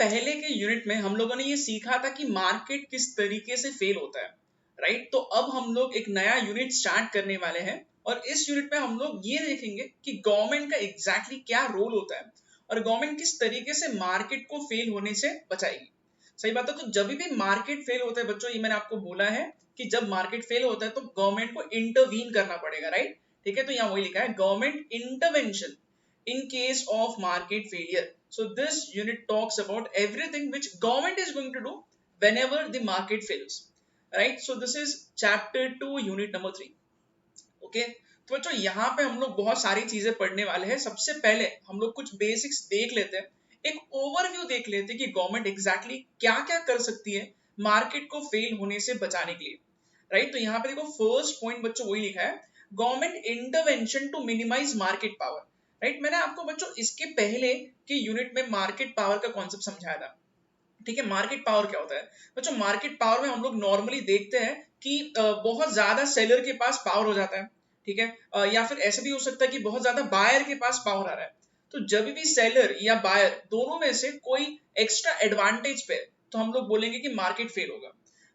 पहले के यूनिट में हम लोगों ने ये सीखा था कि मार्केट किस तरीके से फेल होता है, राइट। तो अब हम लोग एक नया यूनिट स्टार्ट करने वाले हैं और इस यूनिट में हम लोग ये देखेंगे कि गवर्नमेंट का एग्जैक्टली क्या रोल होता है और गवर्नमेंट किस तरीके से मार्केट को फेल होने से बचाएगी। सही बात है। तो जब भी मार्केट फेल होता है बच्चों, ये मैंने आपको बोला है कि जब मार्केट फेल होता है तो गवर्नमेंट को इंटरवीन करना पड़ेगा, राइट। ठीक है, तो यहाँ वही लिखा है government intervention in case of market failure. So this unit talks about everything which government is going to do whenever the market fails, right? So this is chapter 2 unit number 3. Okay, तो बच्चों यहाँ पे हम लोग बहुत सारी चीजें पढ़ने वाले हैं। सबसे पहले हम लोग कुछ बेसिक्स देख लेते हैं, एक ओवरव्यू देख लेते हैं कि गवर्नमेंट एग्जैक्टली क्या क्या कर सकती है मार्केट को फेल होने से बचाने के लिए, राइट। तो यहाँ पे देखो फर्स्ट पॉइंट बच्चों वही लिखा है, government intervention to minimise market power, right. मैंने आपको बच्चों इसके पहले के यूनिट में मार्केट पावर का कॉन्सेप्ट समझाया था। ठीक है, मार्केट पावर क्या होता है बच्चों? मार्केट पावर में हम लोग नॉर्मली देखते हैं कि बहुत ज्यादा सेलर के पास पावर हो जाता है, ठीक है, या फिर ऐसा भी हो सकता है कि बहुत ज्यादा बायर के पास पावर आ रहा है। तो जब भी सेलर या बायर दोनों में से कोई एक्स्ट्रा एडवांटेज पे, तो हम लोग बोलेंगे कि मार्केट फेल होगा,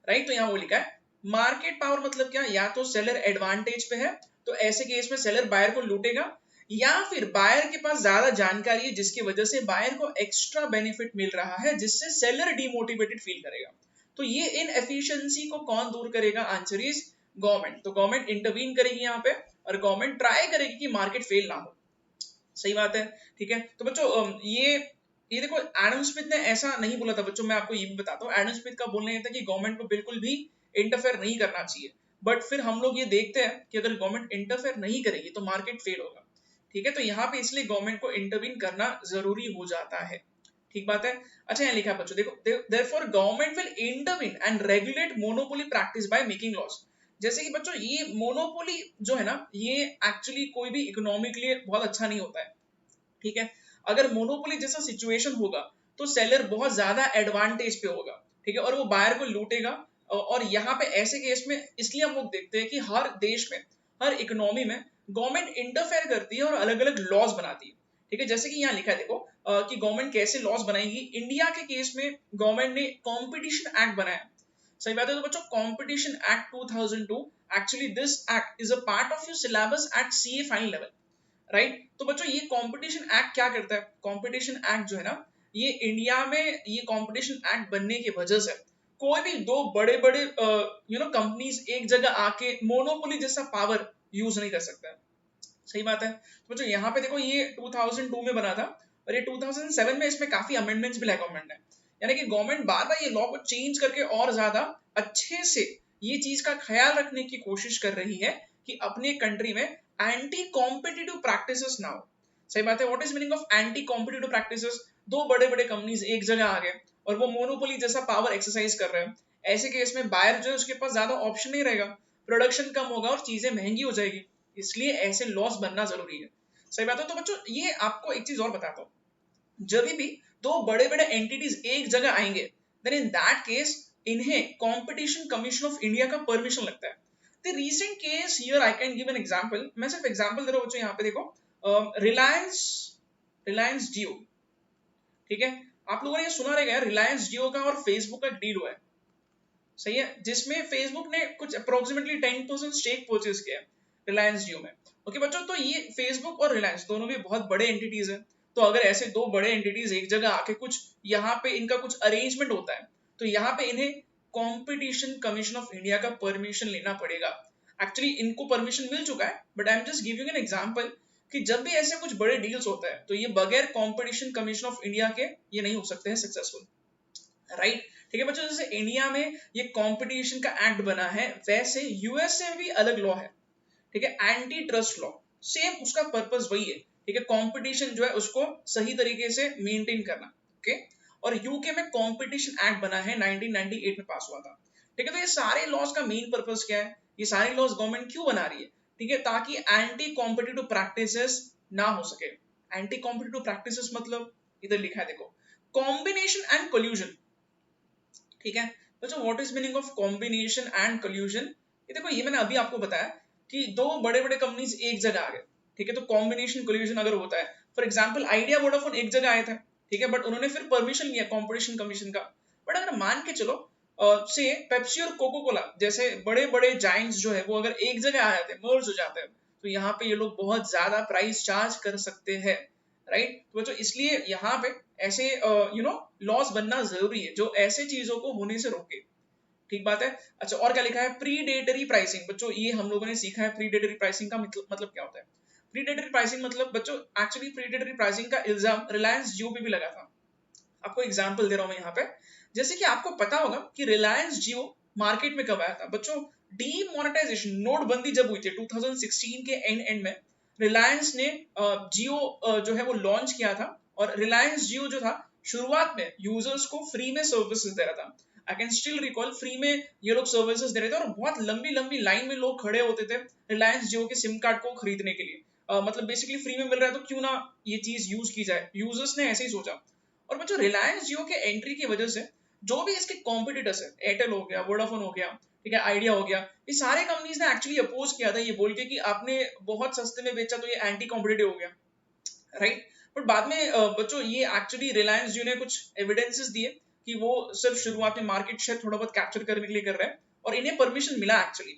राइट। तो यहाँ वो लिखा है मार्केट पावर मतलब क्या, या तो सेलर एडवांटेज पे है तो ऐसे केस में सेलर बायर को लूटेगा, या फिर बायर के पास ज्यादा जानकारी है जिसकी वजह से बायर को एक्स्ट्रा बेनिफिट मिल रहा है जिससे सेलर डिमोटिवेटेड फील करेगा। तो ये इनएफिशिएंसी को कौन दूर करेगा? Answer is government. तो गवर्नमेंट इंटरवीन करेगी यहाँ पे और गवर्नमेंट ट्राई करेगी कि मार्केट फेल ना हो। सही बात है, ठीक है। तो बच्चों ये देखो एडम स्मिथ ने ऐसा नहीं बोला था बच्चों, मैं आपको ये भी बताता हूँ। एडम स्मिथ का बोलना ये था कि गवर्नमेंट को बिल्कुल भी इंटरफेयर नहीं करना चाहिए, बट फिर हम लोग ये देखते हैं कि अगर गवर्नमेंट इंटरफेयर नहीं करेगी तो मार्केट फेल होगा, ठीक है। तो यहाँ पे इसलिए गवर्नमेंट को इंटरवीन करना जरूरी हो जाता है, ठीक बात है। अच्छा यहाँ लिखा है बच्चों देखो, therefore government will intervene and regulate monopoly practice by making laws. जैसे कि बच्चों ये मोनोपोली जो है ना, ये एक्चुअली कोई भी इकोनॉमी के लिए बहुत अच्छा नहीं होता है, ठीक है। अगर मोनोपोली जैसा सिचुएशन होगा तो सेलर बहुत ज्यादा एडवांटेज पे होगा, ठीक है, और वो बायर को लूटेगा। और यहाँ पे ऐसे केस में इसलिए हम लोग देखते हैं कि हर देश में, हर इकोनॉमी में गवर्नमेंट इंटरफेयर करती है और अलग अलग लॉज बनाती है, ठीक है। जैसे कि यहाँ लिखा है देखो कि गवर्नमेंट कैसे लॉज बनाएगी। इंडिया के केस में गवर्नमेंट ने कॉम्पिटिशन एक्ट बनाया। सही बात है। तो बच्चों competition act 2002, actually this act is a part of your syllabus at CA final level, right. तो बच्चों ये कॉम्पिटिशन एक्ट क्या करता है? कॉम्पिटिशन एक्ट जो है ना, ये इंडिया में ये कॉम्पिटिशन एक्ट बनने की वजह से कोई भी दो बड़े बड़े कंपनीज एक जगह आके मोनोपोली जैसा पावर यूज नहीं कर सकता है। सही बात है। तो बच्चों यहाँ पे देखो ये 2002 में बना था और ये 2007 में इसमें काफी अमेंडमेंट्स भी लाए गवर्नमेंट ने, यानी कि गवर्नमेंट बार बार ये लॉ को चेंज करके और ज्यादा अच्छे से ये चीज का ख्याल रखने की कोशिश कर रही है कि अपने कंट्री में एंटी कॉम्पिटिटिव प्रैक्टिसेस ना हो। सही बात है। What is meaning of anti competitive practices? दो बड़े बड़े कंपनीज एक जगह आ गए और वो मोनोपोली जैसा पावर एक्सरसाइज कर रहे हैं। ऐसे केस में बायर जो है उसके पास ज्यादा ऑप्शन नहीं रहेगा, प्रोडक्शन कम होगा और चीजें महंगी हो जाएगी, इसलिए ऐसे लॉस बनना जरूरी है। सही बात है। तो बच्चों ये आपको एक चीज और बताता हूँ, जब भी दो बड़े बड़े एंटिटीज एक जगह आएंगे देन इन दैट केस इन्हें कंपटीशन कमीशन ऑफ इंडिया का परमिशन लगता है। The recent case here I can give an example, मैं सिर्फ एग्जांपल दे रहा हूँ बच्चों। यहाँ पे देखो रिलायंस जियो, ठीक है। आप लोगों ने ये सुना रहेगा रिलायंस जियो का और फेसबुक का डील हुआ है, सही है, जिसमें फेसबुक ने कुछ अप्रोक्सीमेटली 10% स्टेक परचेज किया है रिलायंस जियो में। ओके बच्चों, तो ये फेसबुक और रिलायंस दोनों भी बहुत बड़े एंटिटीज हैं। तो अगर ऐसे दो बड़े एंटिटीज एक जगह आके कुछ यहाँ पे इनका कुछ अरेंजमेंट होता है तो यहाँ पे इन्हें कॉम्पिटिशन कमीशन ऑफ इंडिया का परमिशन लेना पड़ेगा। एक्चुअली इनको परमिशन मिल चुका है, but I am just giving an example कि जब भी ऐसे कुछ बड़े डील्स होता है तो ये बगैर कॉम्पिटिशन कमीशन ऑफ इंडिया के ये नहीं हो सकते हैं सक्सेसफुल, राइट। ठीक है बच्चों, जैसे इंडिया में ये कंपटीशन का एक्ट बना है वैसे यूएसए में भी अलग लॉ है, ठीक है, एंटी ट्रस्ट लॉ। सेम उसका पर्पस वही है, ठीक है, कंपटीशन जो है उसको सही तरीके से मेंटेन करना, ओके। और यूके में कंपटीशन एक्ट बना है 1998 में पास हुआ था, ठीक है। तो ये सारे लॉज का मेन पर्पस क्या है? ये सारे लॉज गवर्नमेंट क्यों बना रही है? ठीक है, ताकि एंटी कॉम्पिटिटिव प्रैक्टिसेस ना हो सके। एंटी कॉम्पिटिटिव प्रैक्टिसेस मतलब इधर लिखा है देखो, कॉम्बिनेशन एंड कोल्यूजन, ठीक है बच्चों। What is meaning of combination and collusion? ये देखो ये मैंने अभी आपको बताया कि दो बड़े बड़े कंपनीज एक जगह आ गए, ठीक है। तो कॉम्बिनेशन कोल्यूजन अगर होता है, फॉर एग्जांपल आइडिया वोडाफोन एक जगह आए थे, ठीक है, बट उन्होंने फिर परमिशन लिया कंपटीशन कमीशन का। बट अगर मान के चलो से पेप्सी और कोको कोला जैसे बड़े बड़े जायंट्स जो है वो अगर एक जगह आ जाते हैं, मर्ज हो जाते हैं, तो यहाँ पे ये लोग बहुत ज्यादा प्राइस चार्ज कर सकते हैं, राइट। तो बच्चों इसलिए यहाँ पे ऐसे लॉस बनना जरूरी है जो ऐसे चीजों को होने से रोके। ठीक बात है। अच्छा, और क्या लिखा है, प्रीडेटरी प्राइसिंग। बच्चों ये हम लोगों ने सीखा है प्रीडेटरी प्राइसिंग का मतलब क्या होता है। प्रीडेटरी प्राइसिंग मतलब बच्चों एक्चुअली प्रीडेटरी प्राइसिंग का इल्जाम रिलायंस जियो पे भी लगा था। आपको एग्जांपल दे रहा हूं मैं यहाँ पे। जैसे कि आपको पता होगा कि रिलायंस जियो मार्केट में कब आया था बच्चों, डीमोनेटाइजेशन नोटबंदी जब हुई थी 2016 के एंड में रिलायंस ने जियो जो है वो लॉन्च किया था। और रिलायंस जियो जो था शुरुआत में यूजर्स को फ्री में सर्विसेज दे रहा था। I can still recall, free में ये लोग सर्विसेज दे रहे थे और बहुत लंबी लंबी लाइन में लोग खड़े होते थे रिलायंस जियो के सिम कार्ड को खरीदने के लिए। मतलब बेसिकली फ्री में मिल रहा है तो क्यों ना ये चीज यूज की जाए, यूजर्स ने ऐसे ही सोचा। और बच्चों रिलायंस जियो के एंट्री की वजह से जो भी इसके कॉम्पिटिटर्स है, एयरटेल हो गया, वोडाफोन हो गया, ठीक है, आइडिया हो गया, ये सारे कंपनीज ने एक्चुअली अपोज किया था ये बोल के कि आपने बहुत सस्ते में बेचा तो ये एंटी कॉम्पिटिटिव हो गया, राइट। बट बाद में बच्चों ये एक्चुअली रिलायंस जियो ने कुछ एविडेंसेस दिए कि वो सिर्फ शुरुआत में मार्केट शेयर थोड़ा बहुत कैप्चर करने के लिए कर रहे हैं और इन्हें परमिशन मिला actually.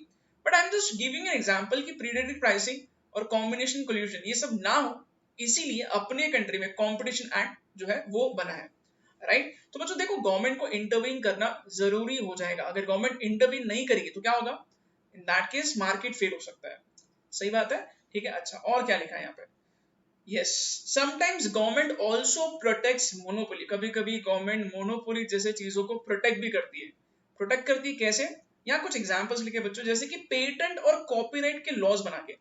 But I am just giving an example कि प्रीडेटरी प्राइसिंग और कॉम्बिनेशन कोल्यूशन ये सब ना हो, इसीलिए अपने कंट्री में कॉम्पिटिशन एक्ट जो है वो बना है, राइट। तो बच्चों देखो गवर्नमेंट को इंटरवीन करना जरूरी हो जाएगा। अगर गवर्नमेंट इंटरवीन नहीं करेगी तो क्या होगा, in that case market fail हो सकता है। सही बात है, ठीक है। अच्छा, और क्या लिखा है यहाँ पे, yes, sometimes government also protects monopoly. कभी कभी गवर्नमेंट मोनोपोली जैसे चीजों को प्रोटेक्ट भी करती है। प्रोटेक्ट करती है कैसे, यहाँ कुछ एग्जांपल्स लिखे बच्चों, जैसे कि पेटेंट और कॉपीराइट के लॉज बना के।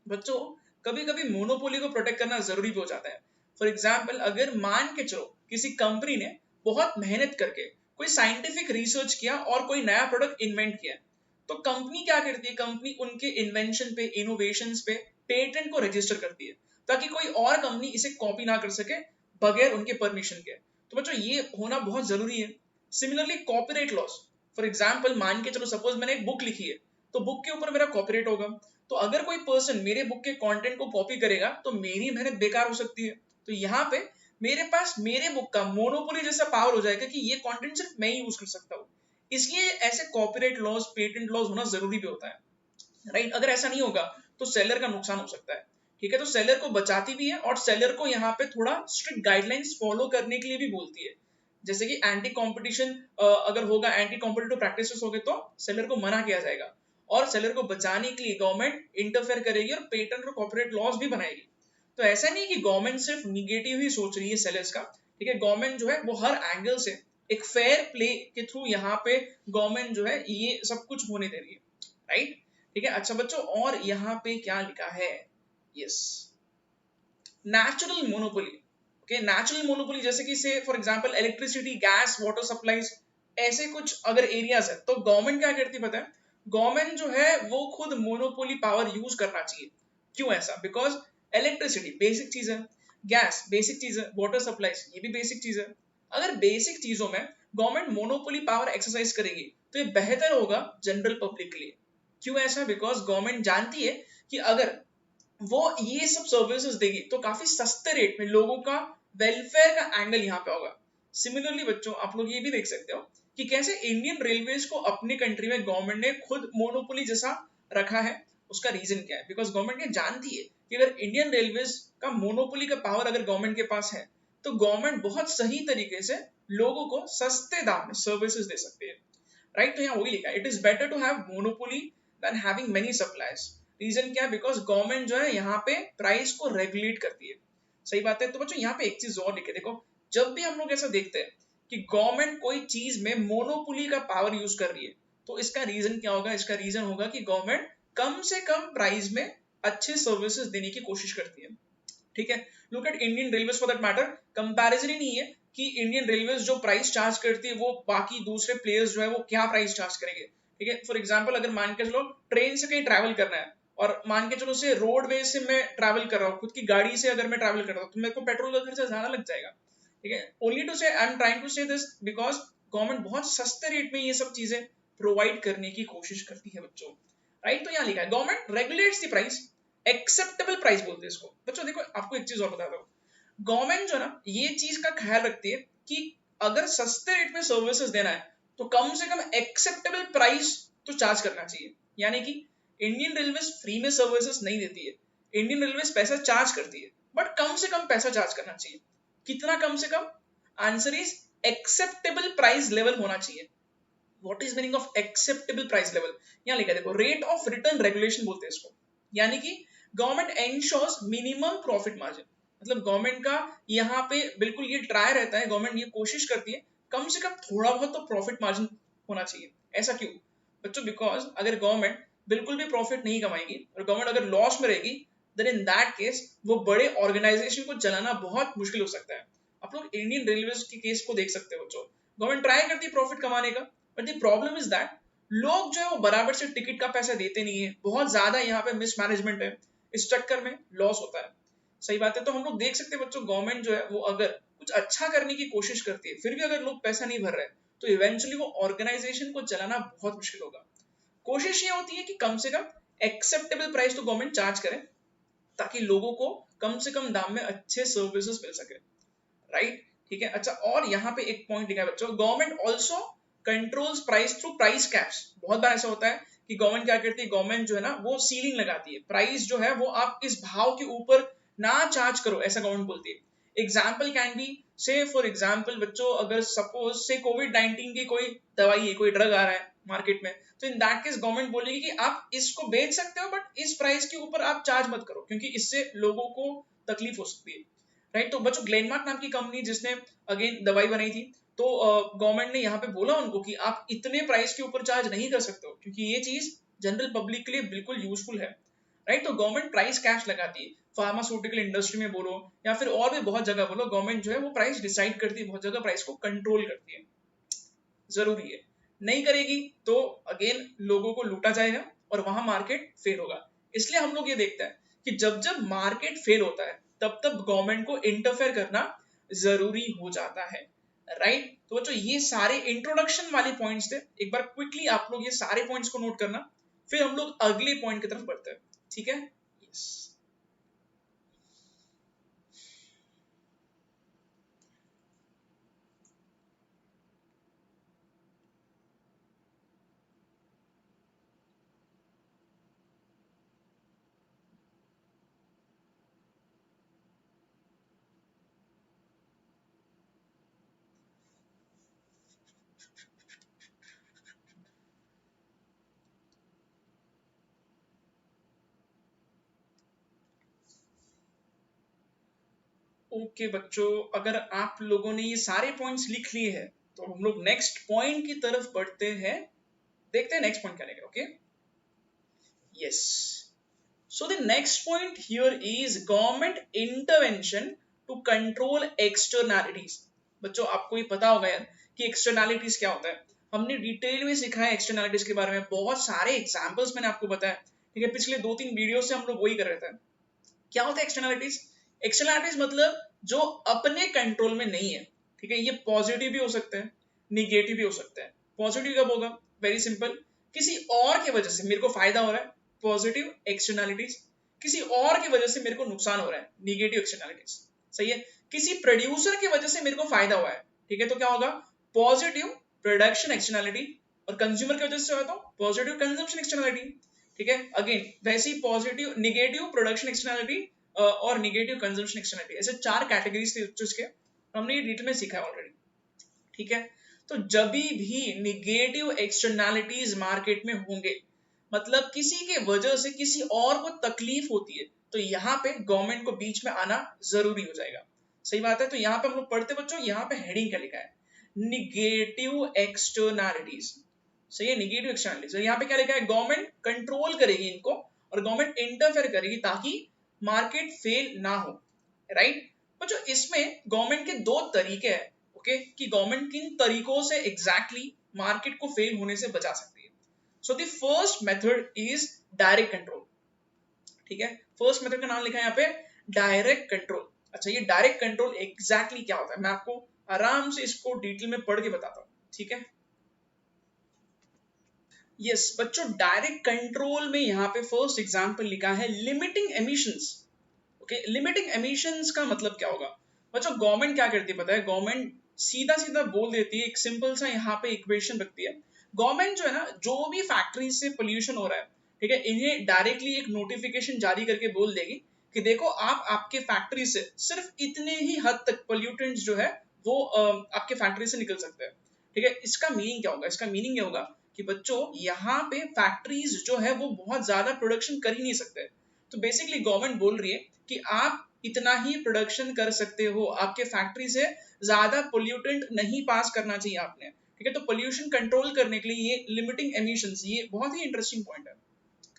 बच्चों कभी कभी मोनोपोली को प्रोटेक्ट करना जरूरी भी हो जाता है। फॉर एग्जाम्पल अगर मान के चलो किसी कंपनी ने बहुत मेहनत करके कोई साइंटिफिक रिसर्च किया और कोई नया प्रोडक्ट इन्वेंट किया, तो कंपनी क्या करती है, कंपनी उनके इन्वेंशन पे, इनोवेशंस पे पेटेंट को रजिस्टर करती है ताकि कोई और कंपनी इसे कॉपी ना कर सके बगैर उनके परमिशन के। तो बच्चों ये होना बहुत जरूरी है। Similarly copyright loss, for example मान के चलो सपोज मैंने एक बुक लिखी है तो बुक के ऊपर मेरा कॉपीराइट होगा। तो अगर कोई पर्सन मेरे बुक के कंटेंट को कॉपी करेगा तो मेरी मेहनत बेकार हो सकती है। तो यहाँ पे मेरे पास मेरे बुक का मोनोपोली जैसा पावर हो जाएगा कि ये कंटेंट सिर्फ मैं ही यूज कर सकता हूँ। इसलिए ऐसे कॉपीराइट लॉज, पेटेंट लॉज होना जरूरी भी होता है, राइट। अगर ऐसा नहीं होगा तो सेलर का नुकसान हो सकता है, ठीक है। तो सेलर को बचाती भी है और सेलर को यहाँ पे थोड़ा स्ट्रिक्ट गाइडलाइंस फॉलो करने के लिए भी बोलती है। जैसे कि एंटी कॉम्पिटिशन अगर होगा, एंटी कॉम्पिटिटिव प्रैक्टिसेस हो गए तो सेलर को मना किया जाएगा और सेलर को बचाने के लिए गवर्नमेंट इंटरफेयर करेगी और पेटेंट और कॉर्पोरेट लॉज भी बनाएगी। तो ऐसा नहीं कि गवर्नमेंट सिर्फ निगेटिव ही सोच रही है सेलर्स का, ठीक है। गवर्नमेंट जो है वो हर एंगल से एक फेयर प्ले के थ्रू यहाँ पे गवर्नमेंट जो है ये सब कुछ होने दे रही है, राइट, ठीक है। अच्छा बच्चों, और यहाँ पे क्या लिखा है, yes, natural monopoly. Okay, natural monopoly जैसे कि से for example electricity, gas, water supplies, ऐसे कुछ अगर एरियाज है तो गवर्नमेंट क्या करती है पता है, गवर्नमेंट जो है वो खुद मोनोपोली पावर यूज करना चाहिए। क्यों ऐसा, बिकॉज इलेक्ट्रिसिटी बेसिक चीज है, गैस बेसिक चीज है, वाटर सप्लाईज ये भी बेसिक चीज है। अगर बेसिक चीजों में गवर्नमेंट मोनोपोली पावर एक्सरसाइज करेगी तो ये बेहतर होगा जनरल पब्लिक के लिए। क्यों ऐसा, बिकॉज गवर्नमेंट जानती है कि अगर वो ये सब सर्विसेज देगी तो काफी सस्ते रेट में लोगों का वेलफेयर का एंगल यहाँ पे होगा। सिमिलरली बच्चों आप लोग ये भी देख सकते हो कि कैसे इंडियन रेलवेज को अपनी कंट्री में गवर्नमेंट ने खुद मोनोपोली जैसा रखा है। उसका रीजन क्या है, बिकॉज गवर्नमेंट ये जानती है कि अगर इंडियन रेलवेज का मोनोपोली का पावर अगर गवर्नमेंट के पास है तो गवर्नमेंट बहुत सही तरीके से लोगों को सस्ते दाम में सर्विसेज दे सकती है, राइट। तो यहाँ वही लिखा है, it is better to have monopoly than having many suppliers. Reason क्या है, बिकॉज गवर्नमेंट जो है यहाँ पे प्राइस को रेगुलेट करती है। सही बात है। तो बच्चों यहाँ पे एक चीज और लिखे, देखो जब भी हम लोग ऐसा देखते हैं कि गवर्नमेंट कोई चीज में मोनोपोली का पावर यूज कर रही है तो इसका रीजन क्या होगा, इसका रीजन होगा कि गवर्नमेंट कम से कम प्राइस में अच्छे सर्विसेज देने की कोशिश करती है, ठीक है। Look at Indian railways for that matter, comparison ही नहीं है कि इंडियन रेलवेज जो प्राइस चार्ज करती है वो बाकी दूसरे प्लेयर्स जो है वो क्या प्राइस चार्ज करेंगे, ठीक है। फॉर एग्जांपल अगर मान के चलो ट्रेन से कहीं ट्रैवल करना है और मान के चलो से रोडवे से मैं ट्रैवल कर रहा हूँ, खुद की गाड़ी से अगर मैं ट्रैवल कर रहा हूँ तो मेरे को पेट्रोल का खर्चा ज्यादा लग जाएगा, ठीक है। ओनली टू से आई एम ट्राइंग टू से दिस बिकॉज गवर्नमेंट बहुत सस्ते रेट में ये सब चीजें प्रोवाइड करने की कोशिश करती है बच्चों, राइट। तो यहाँ लिखा है government regulates the price, acceptable price बोलते हैं इसको। बच्चों देखो आपको एक चीज और बताता हूँ, गवर्नमेंट जो है ना ये चीज का ख्याल रखती है कि अगर सस्ते रेट में सर्विसेज देना है तो कम से कम एक्सेप्टेबल प्राइस तो चार्ज करना चाहिए। यानी कि इंडियन रेलवे फ्री में सर्विसेज नहीं देती है, इंडियन रेलवे पैसा चार्ज करती है, बट कम से कम पैसा चार्ज करना चाहिए। कितना कम से कम? Answer is acceptable price level होना चाहिए। What is meaning of acceptable price level? यहाँ लिखा देखो, रेट ऑफ रिटर्न रेगुलेशन बोलते हैं इसको। यानी कि government ensures minimum profit margin, मतलब गवर्नमेंट का यहाँ पे बिल्कुल ये ट्राई रहता है, गवर्नमेंट ये कोशिश करती है कम से कम थोड़ा बहुत तो प्रॉफिट मार्जिन होना चाहिए। ऐसा क्यों बच्चों? बिकॉज अगर गवर्नमेंट बिल्कुल भी प्रॉफिट नहीं कमाएगी और गवर्नमेंट अगर लॉस में रहेगी, देन इन दैट केस वो बड़े ऑर्गेनाइजेशन को चलाना बहुत मुश्किल हो सकता है। आप लोग इंडियन रेलवे के केस को देख सकते हो बच्चों, गवर्नमेंट ट्राई करती है प्रॉफिट कमाने का, but the problem is that लोग जो है वो बराबर से टिकट का पैसा देते नहीं है, बहुत ज्यादा यहाँ पे मिसमैनेजमेंट है, इस चक्कर में लॉस होता है। सही बात है। तो हम लोग देख सकते हैं बच्चों, गवर्नमेंट जो है वो अगर कुछ अच्छा करने की कोशिश करती है फिर भी अगर लोग पैसा नहीं भर रहे तो इवेंचुअली वो ऑर्गेनाइजेशन को चलाना बहुत मुश्किल होगा। कोशिश ये होती है कि कम से कम एक्सेप्टेबल प्राइस तो गवर्नमेंट चार्ज करे ताकि लोगों को कम से कम दाम में अच्छे सर्विसेज मिल सके, राइट? ठीक है। अच्छा, और यहाँ पे एक पॉइंट लिखा है बच्चों, government also controls price through price caps. बहुत बार ऐसा होता है कि गवर्नमेंट क्या करती है, गवर्नमेंट जो है ना वो सीलिंग लगाती है, प्राइस जो है वो आप इस भाव के ऊपर ना चार्ज करो, ऐसा गवर्नमेंट बोलती है। एग्जाम्पल कैन बी, से फॉर एग्जाम्पल बच्चों, अगर सपोज से कोविड-19 की कोई दवाई है, कोई ड्रग आ रहा है मार्केट में, तो इन दैट केस गवर्नमेंट बोलेगी कि आप इसको बेच सकते हो बट इस प्राइस के ऊपर आप चार्ज मत करो क्योंकि इससे लोगों को तकलीफ हो सकती है, राइट? तो बच्चों ग्लेनमार्क नाम की कंपनी जिसने अगेन दवाई बनाई थी, तो गवर्नमेंट ने यहाँ पे बोला उनको कि आप इतने प्राइस के ऊपर चार्ज नहीं कर सकते हो क्योंकि ये चीज जनरल पब्लिक के लिए बिल्कुल यूजफुल है, राइट? तो गवर्नमेंट प्राइस कैप्स लगाती है, फार्मास्यूटिकल इंडस्ट्री में बोलो या फिर और भी बहुत जगह बोलो, गवर्नमेंट जो है वो प्राइस डिसाइड करती है, बहुत जगह प्राइस को कंट्रोल करती है। जरूरी है, नहीं करेगी तो अगेन लोगों को लूटा जाएगा और वहां मार्केट फेल होगा। इसलिए हम लोग ये देखते हैं कि जब जब मार्केट फेल होता है तब तब गवर्नमेंट को इंटरफेयर करना जरूरी हो जाता है, राइट? तो बच्चों ये सारे इंट्रोडक्शन वाले पॉइंट्स थे, एक बार क्विकली आप लोग ये सारे पॉइंट्स को नोट करना, फिर हम लोग अगले पॉइंट की तरफ बढ़ते हैं, ठीक है? यस। ओके बच्चों, अगर आप लोगों ने ये सारे पॉइंट्स लिख लिए हैं तो हम लोग नेक्स्ट पॉइंट की तरफ बढ़ते हैं, देखते हैं नेक्स्ट पॉइंट क्या लेगा। Okay, yes. So the next point here is government intervention to control externalities. बच्चों आपको ये पता होगा यार कि एक्सटर्नैलिटीज क्या होता है, हमने डिटेल में सीखा है एक्सटर्नैलिटीज के बारे में, बहुत सारे एग्जांपल्स मैंने आपको बताया, ठीक है? पिछले 2-3 वीडियो से हम लोग वही कर रहे थे। क्या होता है एक्सटर्नैलिटीज? एक्सटर्नैलिटीज मतलब जो अपने कंट्रोल में नहीं है, ठीक है? ये पॉजिटिव भी हो सकते हैं, निगेटिव भी हो सकते हैं। पॉजिटिव कब होगा? वेरी सिंपल, किसी और की वजह से मेरे को फायदा हो रहा है, पॉजिटिव एक्सटर्नैलिटीज। किसी और की वजह से मेरे को नुकसान हो रहा है, निगेटिव एक्सटर्नैलिटीज। सही है? किसी प्रोड्यूसर की वजह से मेरे को फायदा हुआ है, ठीक है? तो क्या होगा? Positive production externality. और कंज्यूमर की वजह से हुआ तो पॉजिटिव कंजम्पशन एक्सटर्नैलिटी, ठीक है? अगेन वैसी पॉजिटिव निगेटिव प्रोडक्शन एक्सटर्नैलिटी और निगेटिव कंजम्पशन एक्सटर्नैलिटी, ऐसे 4 कैटेगरीज थे उसके, हमने ये डिटेल में सीखा है ऑलरेडी, ठीक है? तो जब भी निगेटिव एक्सटर्नैलिटीज मार्केट में होंगे, मतलब किसी के वजह से किसी और को तकलीफ होती है, तो यहाँ पे गवर्नमेंट को बीच में आना जरूरी हो जाएगा। सही बात है। तो यहाँ पे हम लोग पढ़ते बच्चों, यहाँ पे हेडिंग क्या लिखा है? Negative externalities. सही है, निगेटिव एक्सटर्नैलिटीज। यहाँ पे क्या लिखा है? गवर्नमेंट कंट्रोल करेगी इनको और गवर्नमेंट इंटरफेयर करेगी ताकि मार्केट फेल ना हो, राइट? बच्चों इसमें गवर्नमेंट के 2 तरीके हैं, ओके, कि गवर्नमेंट किन तरीकों से एग्जैक्टली मार्केट को फेल होने से बचा सकती है। So the first method is direct control, ठीक है? फर्स्ट मेथड का नाम लिखा है यहाँ पे डायरेक्ट कंट्रोल। अच्छा, ये डायरेक्ट कंट्रोल एग्जैक्टली क्या होता है, मैं आपको आराम से इसको डिटेल में पढ़ के बताता हूँ, ठीक है? यस बच्चों, डायरेक्ट कंट्रोल में यहाँ पे फर्स्ट एग्जांपल लिखा है limiting emissions. Okay, limiting emissions का मतलब क्या होगा? बच्चों गवर्नमेंट क्या करती है पता है? गवर्नमेंट सीधा सीधा बोल देती है, एक सिंपल सा यहाँ पे इक्वेशन रखती है। गवर्नमेंट जो है ना, जो भी फैक्ट्री से पोल्यूशन हो रहा है, ठीक है, इन्हें डायरेक्टली एक नोटिफिकेशन जारी करके बोल देगी कि देखो आप आपके फैक्ट्री से सिर्फ इतने ही हद तक पोल्यूटेंट्स जो है वो आपके फैक्ट्री से निकल सकते हैं। ठीक है, इसका मीनिंग क्या होगा? इसका मीनिंग ये होगा कि बच्चों यहाँ पे फैक्ट्रीज जो है वो बहुत ज्यादा प्रोडक्शन कर ही नहीं सकते। तो बेसिकली गवर्नमेंट बोल रही है कि आप इतना ही प्रोडक्शन कर सकते हो, आपके फैक्ट्री से ज्यादा पोल्यूटेंट नहीं पास करना चाहिए आपने। ठीक है, तो पोल्यूशन कंट्रोल करने के लिए ये लिमिटिंग एमिशंस, ये बहुत ही इंटरेस्टिंग पॉइंट है।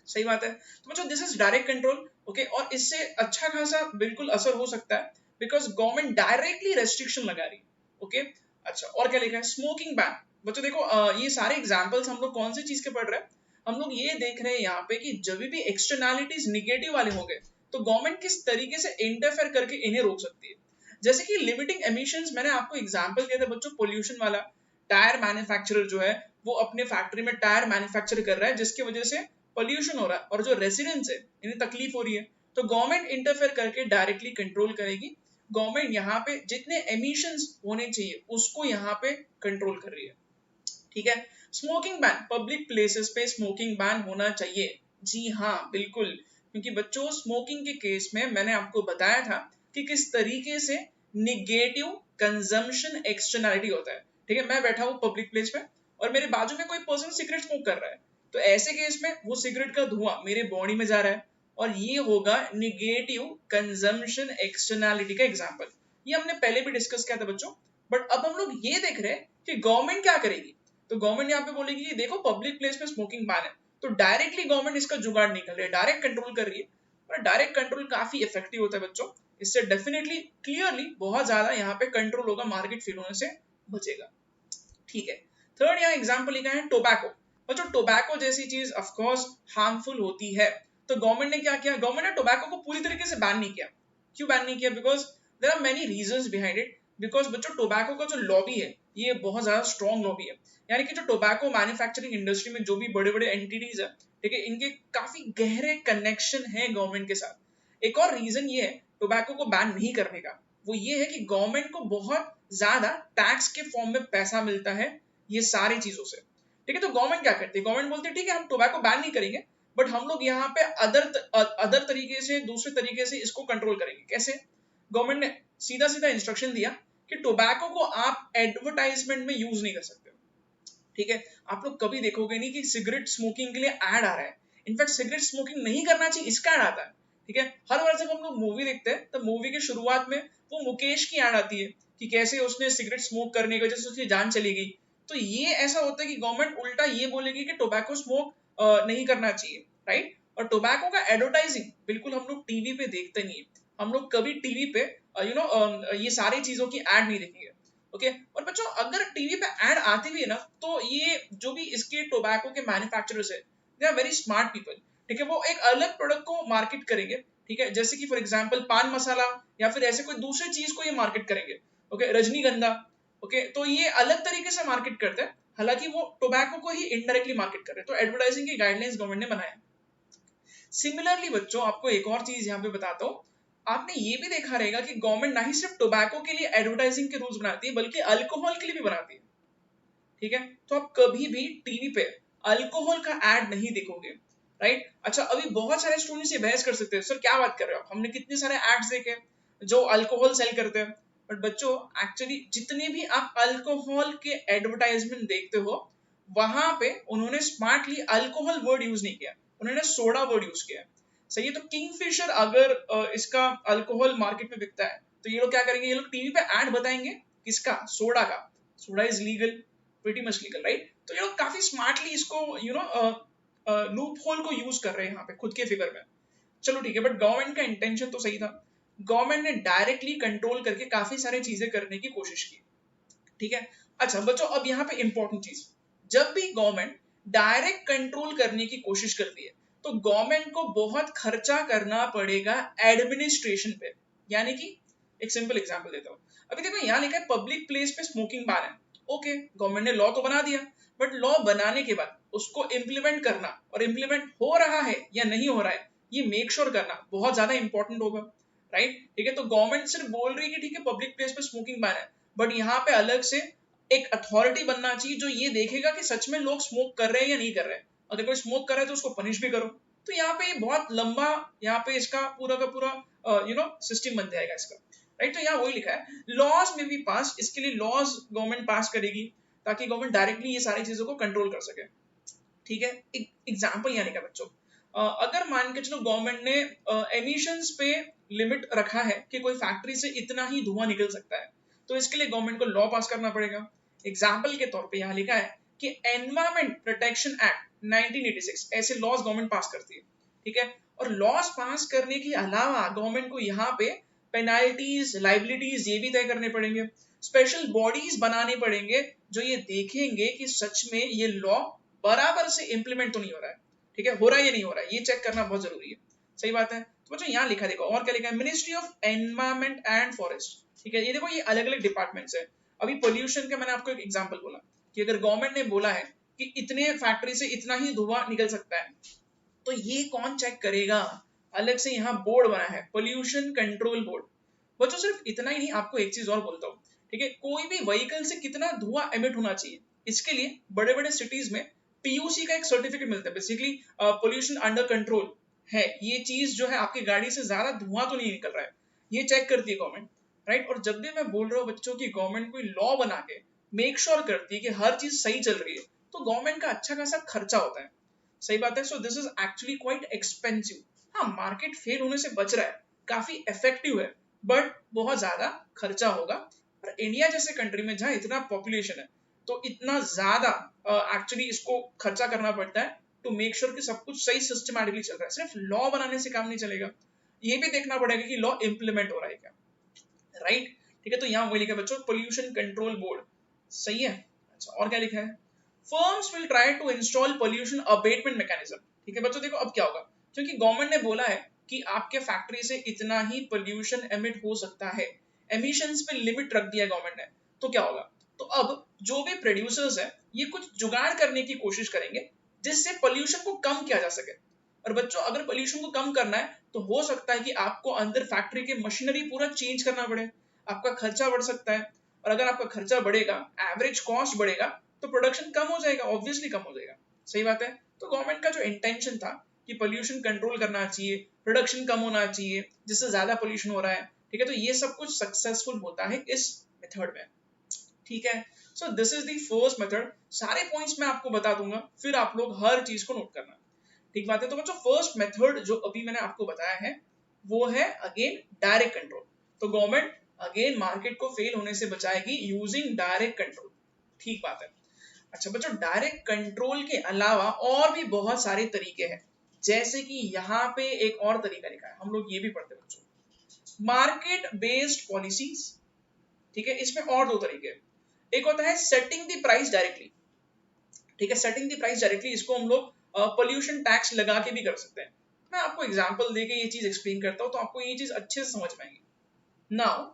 सही बात है। तो बच्चों this is direct control, okay, और इससे अच्छा खासा बिल्कुल असर हो सकता है बिकॉज गवर्नमेंट डायरेक्टली रेस्ट्रिक्शन लगा रही है। ओके, अच्छा, और क्या लिखा है? Smoking ban. बच्चों देखो ये सारे एग्जांपल्स हम लोग कौन सी चीज के पढ़ रहे हैं? हम लोग ये देख रहे हैं यहाँ पे कि जब भी एक्सटर्नैलिटीज निगेटिव वाले होंगे तो गवर्नमेंट किस तरीके से इंटरफेयर करके इन्हें रोक सकती है। जैसे कि लिमिटिंग एमिशंस, मैंने आपको एग्जांपल दिया था बच्चों पोल्यूशन वाला। टायर मैन्युफैक्चरर जो है वो अपने फैक्ट्री में टायर मैन्युफैक्चर कर रहा है जिसकी वजह से पोल्यूशन हो रहा है और जो रेसिडेंट्स है इन्हें तकलीफ हो रही है, तो गवर्नमेंट इंटरफेयर करके डायरेक्टली कंट्रोल करेगी। गवर्नमेंट यहाँ पे जितने एमिशंस होने चाहिए उसको यहाँ पे कंट्रोल कर रही है। ठीक है, स्मोकिंग बैन, पब्लिक प्लेसेस पे स्मोकिंग बैन होना चाहिए। जी हाँ बिल्कुल, क्योंकि बच्चों स्मोकिंग के केस में मैंने आपको बताया था कि किस तरीके से निगेटिव कंजम्पशन एक्सटर्नैलिटी होता है। ठीक है, मैं बैठा हूँ पब्लिक प्लेस में और मेरे बाजू में कोई पर्सन सिगरेट स्मोक कर रहा है, तो ऐसे केस में वो सिगरेट का धुआं मेरे बॉडी में जा रहा है और ये होगा निगेटिव कंजम्पशन एक्सटर्नैलिटी का एग्जांपल। ये हमने पहले भी डिस्कस किया था बच्चों, बट अब हम लोग ये देख रहे हैं कि गवर्नमेंट क्या करेगी। तो गवर्नमेंट यहाँ पे बोलेगी कि देखो पब्लिक प्लेस में स्मोकिंग बैन है, तो डायरेक्टली गवर्नमेंट इसका जुगाड़ नहीं कर रही है, डायरेक्ट कंट्रोल कर रही है। और डायरेक्ट कंट्रोल काफी इफेक्टिव होता है बच्चों, इससे डेफिनेटली क्लियरली बहुत ज्यादा यहाँ पे कंट्रोल होगा, मार्केट फेल होने से बचेगा। ठीक है, थर्ड यहाँ एग्जांपल लिखा है टोबैको। बच्चों टोबैको जैसी चीज ऑफ कोर्स हार्मफुल होती है, तो गवर्नमेंट ने क्या किया? गवर्नमेंट ने टोबैको को पूरी तरीके से बैन नहीं किया। क्यों बैन नहीं किया? Because there are many reasons behind it. Because बच्चों टोबैको का जो लॉबी है ये बहुत ज्यादा स्ट्रॉन्ग लॉबी है, यानी कि जो टोबैको मैन्युफैक्चरिंग इंडस्ट्री में जो भी बड़े बड़े एंटिटीज है, ठीक है, इनके काफी गहरे कनेक्शन है गवर्नमेंट के साथ। एक और रीजन ये है टोबैको को बैन नहीं करने का, वो ये है कि गवर्नमेंट को बहुत ज्यादा टैक्स के फॉर्म में पैसा मिलता है ये सारी चीजों से। ठीक है, तो गवर्नमेंट क्या करती है? गवर्नमेंट बोलती है ठीक है हम टोबैको बैन नहीं करेंगे, बट हम लोग यहाँ पे अदर तरीके से, दूसरे तरीके से इसको कंट्रोल करेंगे। कैसे? गवर्नमेंट ने सीधा सीधा इंस्ट्रक्शन दिया कि टोबैको को आप एडवर्टाइजमेंट में यूज नहीं कर सकते। ठीक है, आप लोग कभी देखोगे नहीं कि सिगरेट स्मोकिंग के लिए एड आ रहा है। इनफैक्ट सिगरेट स्मोकिंग नहीं करना चाहिए इसका एड आता है। ठीक है, हर बार जब हम लोग मूवी देखते हैं तो मूवी के शुरुआत में वो मुकेश की एड आती है कि कैसे उसने सिगरेट स्मोक करने की वजह से उसकी जान चली गई। तो ये ऐसा होता है कि गवर्नमेंट उल्टा ये बोलेगी कि टोबैको स्मोक नहीं करना चाहिए, राइट। और टोबैको का एडवर्टाइजिंग बिल्कुल हम लोग टीवी पे देखते नहीं है, हम लोग कभी टीवी पे ये सारी चीजों की एड नहीं देखेंगे। ओके, और बच्चों अगर टीवी पे एड आती भी है ना, तो ये जो भी इसके टोबैको के मैन्युफैक्चरर्स है they are very smart people. ठीक है, वो एक अलग प्रोडक्ट को मार्केट करेंगे। ठीक है, जैसे कि फॉर एग्जांपल पान मसाला या फिर ऐसे कोई दूसरी चीज को ये मार्केट करेंगे। ओके, रजनीगंधा। ओके, तो ये अलग तरीके से मार्केट करते हैं, हालांकि वो टोबैको को ही इनडायरेक्टली मार्केट कर रहे हैं। तो एडवर्टाइजिंग की गाइडलाइंस गवर्नमेंट ने बनाया। सिमिलरली बच्चों आपको एक और चीज यहाँ पे बताता हूँ, आपने ये भी देखा रहेगा कि गवर्नमेंट ना ही सिर्फ टोबैको के लिए एडवर्टाइजिंग के रूल्स बनाती है बल्कि अल्कोहल के लिए भी बनाती है। ठीक है, तो आप कभी भी टीवी पे अल्कोहल का एड नहीं देखोगे, राइट। अच्छा, अभी बहुत सारे स्टूडेंट्स ये बहस कर सकते हैं सर क्या बात कर रहे हो आप, हमने कितने सारे एड्स देखे जो अल्कोहल सेल करते हैं। बट बच्चों एक्चुअली जितने भी आप अल्कोहल के एडवर्टाइजमेंट देखते हो वहां पे उन्होंने स्मार्टली अल्कोहल वर्ड यूज नहीं किया, उन्होंने सोडा वर्ड यूज किया। सही है, तो किंगफिशर अगर इसका अल्कोहल मार्केट में बिकता है तो ये लोग क्या करेंगे, ये लोग टीवी पे ऐड बताएंगे किसका, सोडा का। Soda is legal, pretty much legal, right. तो ये लोग काफी स्मार्टली इसको लूप होल को यूज कर रहे हैं यहाँ पे खुद के फिगर में। चलो ठीक है, बट गवर्नमेंट का इंटेंशन तो सही था, गवर्नमेंट ने डायरेक्टली कंट्रोल करके काफी सारी चीजें करने की कोशिश की। ठीक है, अच्छा बच्चों अब यहाँ पे इंपॉर्टेंट चीज, जब भी गवर्नमेंट डायरेक्ट कंट्रोल करने की कोशिश करती है तो गवर्नमेंट को बहुत खर्चा करना पड़ेगा एडमिनिस्ट्रेशन पे। यानी कि एक सिंपल एग्जांपल देता हूँ, अभी देखो यहाँ लिखा है पब्लिक प्लेस पे स्मोकिंग बैन है। ओके, गवर्नमेंट ने लॉ तो बना दिया, बट लॉ बनाने के बाद उसको इम्प्लीमेंट करना और इम्प्लीमेंट हो रहा है या नहीं हो रहा है ये मेक श्योर करना बहुत ज्यादा इंपॉर्टेंट होगा, राइट, ठीक है। तो गवर्नमेंट सिर्फ बोल रही है कि ठीक है पब्लिक प्लेस पे स्मोकिंग बैन है, बट यहाँ पे अलग से एक अथॉरिटी बनना चाहिए जो ये देखेगा कि सच में लोग स्मोक कर रहे हैं या नहीं कर रहे हैं। अगर कोई स्मोक कर रहा है तो उसको पनिश भी करो। तो यहाँ पे बहुत लंबा यहाँ पे इसका पूरा का पूरा सिस्टम बन जाएगा इसका, राइट। तो यहाँ वही लिखा है लॉज में भी पास, इसके लिए लॉज गवर्नमेंट पास करेगी ताकि गवर्नमेंट डायरेक्टली ये सारी चीजों को कंट्रोल कर सके, ठीक है। एग्जाम्पल यानी का बच्चों, अगर मान के चलो गवर्नमेंट ने एमिशंस पे लिमिट रखा है कि कोई फैक्ट्री से इतना ही धुआं निकल सकता है, तो इसके लिए गवर्नमेंट को लॉ पास करना पड़ेगा। एग्जाम्पल के तौर पे यहाँ लिखा है कि एनवायरमेंट प्रोटेक्शन एक्ट 1986 ऐसे लॉज गवर्नमेंट पास करती है, ठीक है। और लॉज पास करने के अलावा गवर्नमेंट को यहाँ पे पेनाल्टीज, लाइबिलिटीज ये भी तय करने पड़ेंगे। स्पेशल बॉडीज बनाने पड़ेंगे जो ये देखेंगे कि सच में ये लॉ बराबर से इंप्लीमेंट तो नहीं हो रहा है, ठीक है, हो रहा है या नहीं हो रहा है, ये चेक करना बहुत जरूरी है। सही बात है। तो बच्चों यहाँ लिखा देखो और क्या लिखा है, ministry of environment and forest, ठीक है। ये देखो ये अलग अलग डिपार्टमेंट्स है। अभी पोल्यूशन का मैंने आपको एक एग्जांपल बोला कि अगर गवर्नमेंट ने बोला है कि इतने फैक्ट्री से इतना ही धुआं निकल सकता है, तो ये कौन चेक करेगा, अलग से यहाँ बोर्ड बना है, पोल्यूशन कंट्रोल बोर्ड। बच्चों सिर्फ इतना ही नहीं, आपको एक चीज और बोलता हूँ, ठीक है। कोई भी व्हीकल से कितना धुआं एमिट होना चाहिए, इसके लिए बड़े बड़े सिटीज में पीयूसी का एक सर्टिफिकेट मिलता है, बेसिकली पोल्यूशन अंडर कंट्रोल है। ये चीज जो है आपकी गाड़ी से ज्यादा धुआं तो नहीं निकल रहा है, ये चेक करती है गवर्नमेंट, राइट। और जब भी मैं बोल रहा हूँ बच्चों की गवर्नमेंट कोई लॉ बना के मेक श्योर करती है कि हर चीज सही चल रही है, तो गवर्नमेंट का अच्छा खासा खर्चा होता है। सही बात है। So this is actually quite expensive. हाँ, मार्केट फेल होने से बच रहा है, काफी इफेक्टिव है, बट बहुत ज्यादा खर्चा होगा। और इंडिया जैसे कंट्री में जहाँ इतना पॉपुलेशन है, तो इतना ज्यादा एक्चुअली इसको खर्चा करना पड़ता है टू मेक श्योर कि सब कुछ सही सिस्टमैटिकली चल रहा है। सिर्फ लॉ बनाने से काम नहीं चलेगा, ये भी देखना पड़ेगा कि लॉ इंप्लीमेंट हो रहा है क्या, राइट, ठीक है। तो यहाँ वही लिखा है बच्चों, पोल्यूशन कंट्रोल बोर्ड। सही है। अच्छा, और क्या लिखा है, firms will try to install pollution abatement mechanism, ठीक है बच्चों। देखो अब क्या होगा, क्योंकि गवर्नमेंट ने बोला है कि आपके फैक्ट्री से इतना ही पोल्यूशन एमिट हो सकता है, एमिशंस पे लिमिट रख दिया गवर्नमेंट ने, तो क्या होगा, तो अब जो भी प्रोड्यूसर्स है ये कुछ जुगाड़ करने की कोशिश करेंगे जिससे पोल्यूशन को कम किया जा सके। और बच्चों अगर पोल्यूशन को कम करना है तो हो सकता है कि आपको अंदर फैक्ट्री के मशीनरी पूरा चेंज करना पड़े, आपका खर्चा बढ़ सकता है। और अगर आपका खर्चा बढ़ेगा, एवरेज कॉस्ट बढ़ेगा, तो प्रोडक्शन कम हो जाएगा, ऑब्वियसली कम हो जाएगा। सही बात है। तो गवर्नमेंट का जो इंटेंशन था कि पोल्यूशन कंट्रोल करना चाहिए, प्रोडक्शन कम होना चाहिए, जिससे ज्यादा पोल्यूशन हो रहा है, ठीक है, तो ये सब कुछ सक्सेसफुल होता है इस मेथड में, ठीक है। So this is the first method. सारे पॉइंट्स मैं आपको बता दूंगा, फिर आप लोग हर चीज को नोट करना, ठीक बात है। तो बच्चों फर्स्ट मेथड जो अभी मैंने आपको बताया है वो है अगेन डायरेक्ट कंट्रोल। तो गवर्नमेंट अगेन मार्केट को फेल होने से बचाएगी यूजिंग डायरेक्ट कंट्रोल, ठीक बात है। अच्छा बच्चों, डायरेक्ट कंट्रोल के अलावा और भी बहुत सारे तरीके हैं, जैसे कि यहाँ पे एक और तरीका लिखा है, हम लोग ये भी पढ़ते हैं बच्चों, मार्केट बेस्ड पॉलिसीज, ठीक है। इसमें और दो तरीके हैं, एक होता है सेटिंग द प्राइस डायरेक्टली, ठीक है। सेटिंग द प्राइस डायरेक्टली, इसको हम लोग पोल्यूशन टैक्स लगा के भी कर सकते हैं। मैं आपको एग्जांपल देके ये चीज एक्सप्लेन करता हूँ तो आपको ये चीज अच्छे से समझ में आएगी। नाउ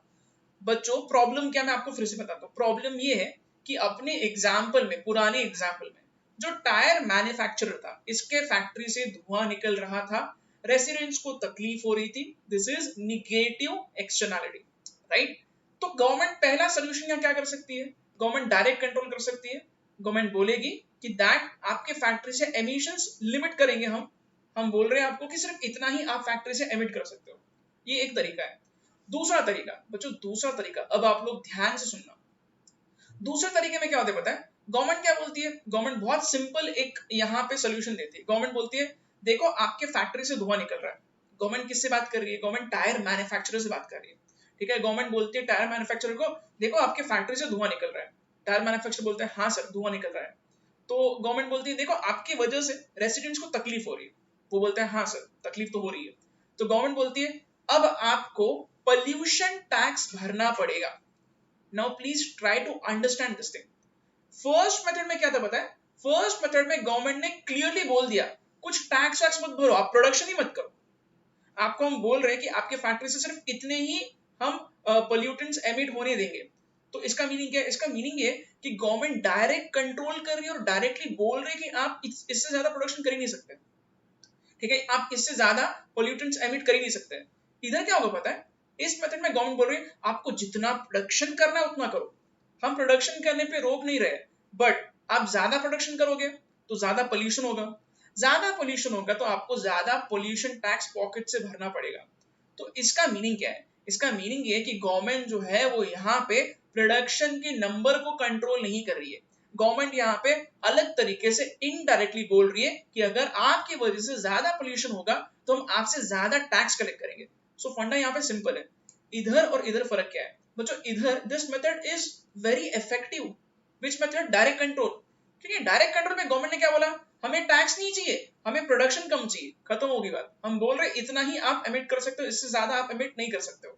बच्चों प्रॉब्लम क्या, मैं आपको फिर से बताता हूँ। प्रॉब्लम ये है कि अपने एग्जाम्पल में, पुराने एग्जाम्पल में जो टायर मैन्युफैक्चरर था, इसके फैक्ट्री से धुआं निकल रहा था, रेसिडेंट्स को तकलीफ हो रही थी, this is negative externality, right. तो गवर्नमेंट पहला सोल्यूशन क्या कर सकती है, गवर्नमेंट डायरेक्ट कंट्रोल कर सकती है। गवर्नमेंट बोलेगी कि दैट आपके फैक्ट्री से एमिशंस लिमिट करेंगे, हम बोल रहे हैं आपको कि सिर्फ इतना ही आप फैक्ट्री से एमिट कर सकते हो। ये एक तरीका है। दूसरा तरीका बच्चों, दूसरा तरीका, अब आप लोग ध्यान से सुनना। दूसरे तरीके में क्या होता है पता है, गवर्नमेंट क्या बोलती है, गवर्नमेंट बहुत सिंपल एक यहाँ पे सोल्यूशन देती है। गवर्नमेंट बोलती है देखो आपके फैक्ट्री से धुआं निकल रहा है। गवर्नमेंट किससे बात कर रही है, गवर्नमेंट टायर मैन्युफैक्चरर से बात कर रही है, ठीक है। गवर्नमेंट बोलती है टायर मैन्युफैक्चरर को, देखो आपके फैक्ट्री से धुआं निकल रहा है। टायर मैन्युफैक्चरर बोलते हैं हाँ सर धुआं निकल रहा है। तो गवर्नमेंट बोलती है देखो आपकी वजह से रेसिडेंट्स को तकलीफ हो रही है। वो बोलते हैं हाँ सर तकलीफ तो हो रही है। तो गवर्नमेंट बोलती है अब आपको पोल्यूशन टैक्स भरना पड़ेगा। Now please try to understand this thing. First method में क्या था पता है, फर्स्ट मेथड में गवर्नमेंट ने क्लियरली बोल दिया कुछ टैक्स वैक्स मत भरो, आप प्रोडक्शन ही मत करो। आपको हम बोल रहे हैं कि आपके फैक्ट्री से सिर्फ इतने ही हम पोल्यूटेंट्स एमिट होने देंगे। तो इसका मीनिंग क्या है, इसका मीनिंग ये कि गवर्नमेंट डायरेक्ट कंट्रोल कर रही है और डायरेक्टली बोल रही है कि आप इससे ज्यादा प्रोडक्शन कर ही नहीं सकते, ठीक है, आप इससे ज्यादा पोल्यूटेंट्स एमिट कर ही नहीं सकते। इधर क्या होगा पता है, इस मेथड में गवर्नमेंट बोल रही है आपको जितना प्रोडक्शन करना है उतना करो, हम प्रोडक्शन करने पे रोक नहीं रहे, बट आप ज्यादा प्रोडक्शन करोगे तो ज्यादा पोल्यूशन होगा, ज्यादा पोल्यूशन होगा तो आपको ज्यादा पोल्यूशन टैक्स पॉकेट से भरना पड़ेगा। तो इसका मीनिंग क्या है, इसका मीनिंग ये कि गवर्नमेंट जो है वो यहाँ पे प्रोडक्शन के नंबर को कंट्रोल नहीं कर रही है, गवर्नमेंट यहाँ पे अलग तरीके से इनडायरेक्टली बोल रही है कि अगर आपकी वजह से ज्यादा पोल्यूशन होगा तो हम आपसे ज्यादा टैक्स कलेक्ट करेंगे। सो फंडा यहाँ पे सिंपल है, इधर और इधर फर्क क्या है बच्चों, इधर this method is very effective, which method, direct control, क्योंकि डायरेक्ट कंट्रोल में गवर्नमेंट ने क्या बोला, हमें टैक्स नहीं चाहिए, हमें प्रोडक्शन कम चाहिए, खत्म होगी बात, हम बोल रहे इतना ही आप एमिट कर सकते हो, इससे ज्यादा आप एमिट नहीं कर सकते हो।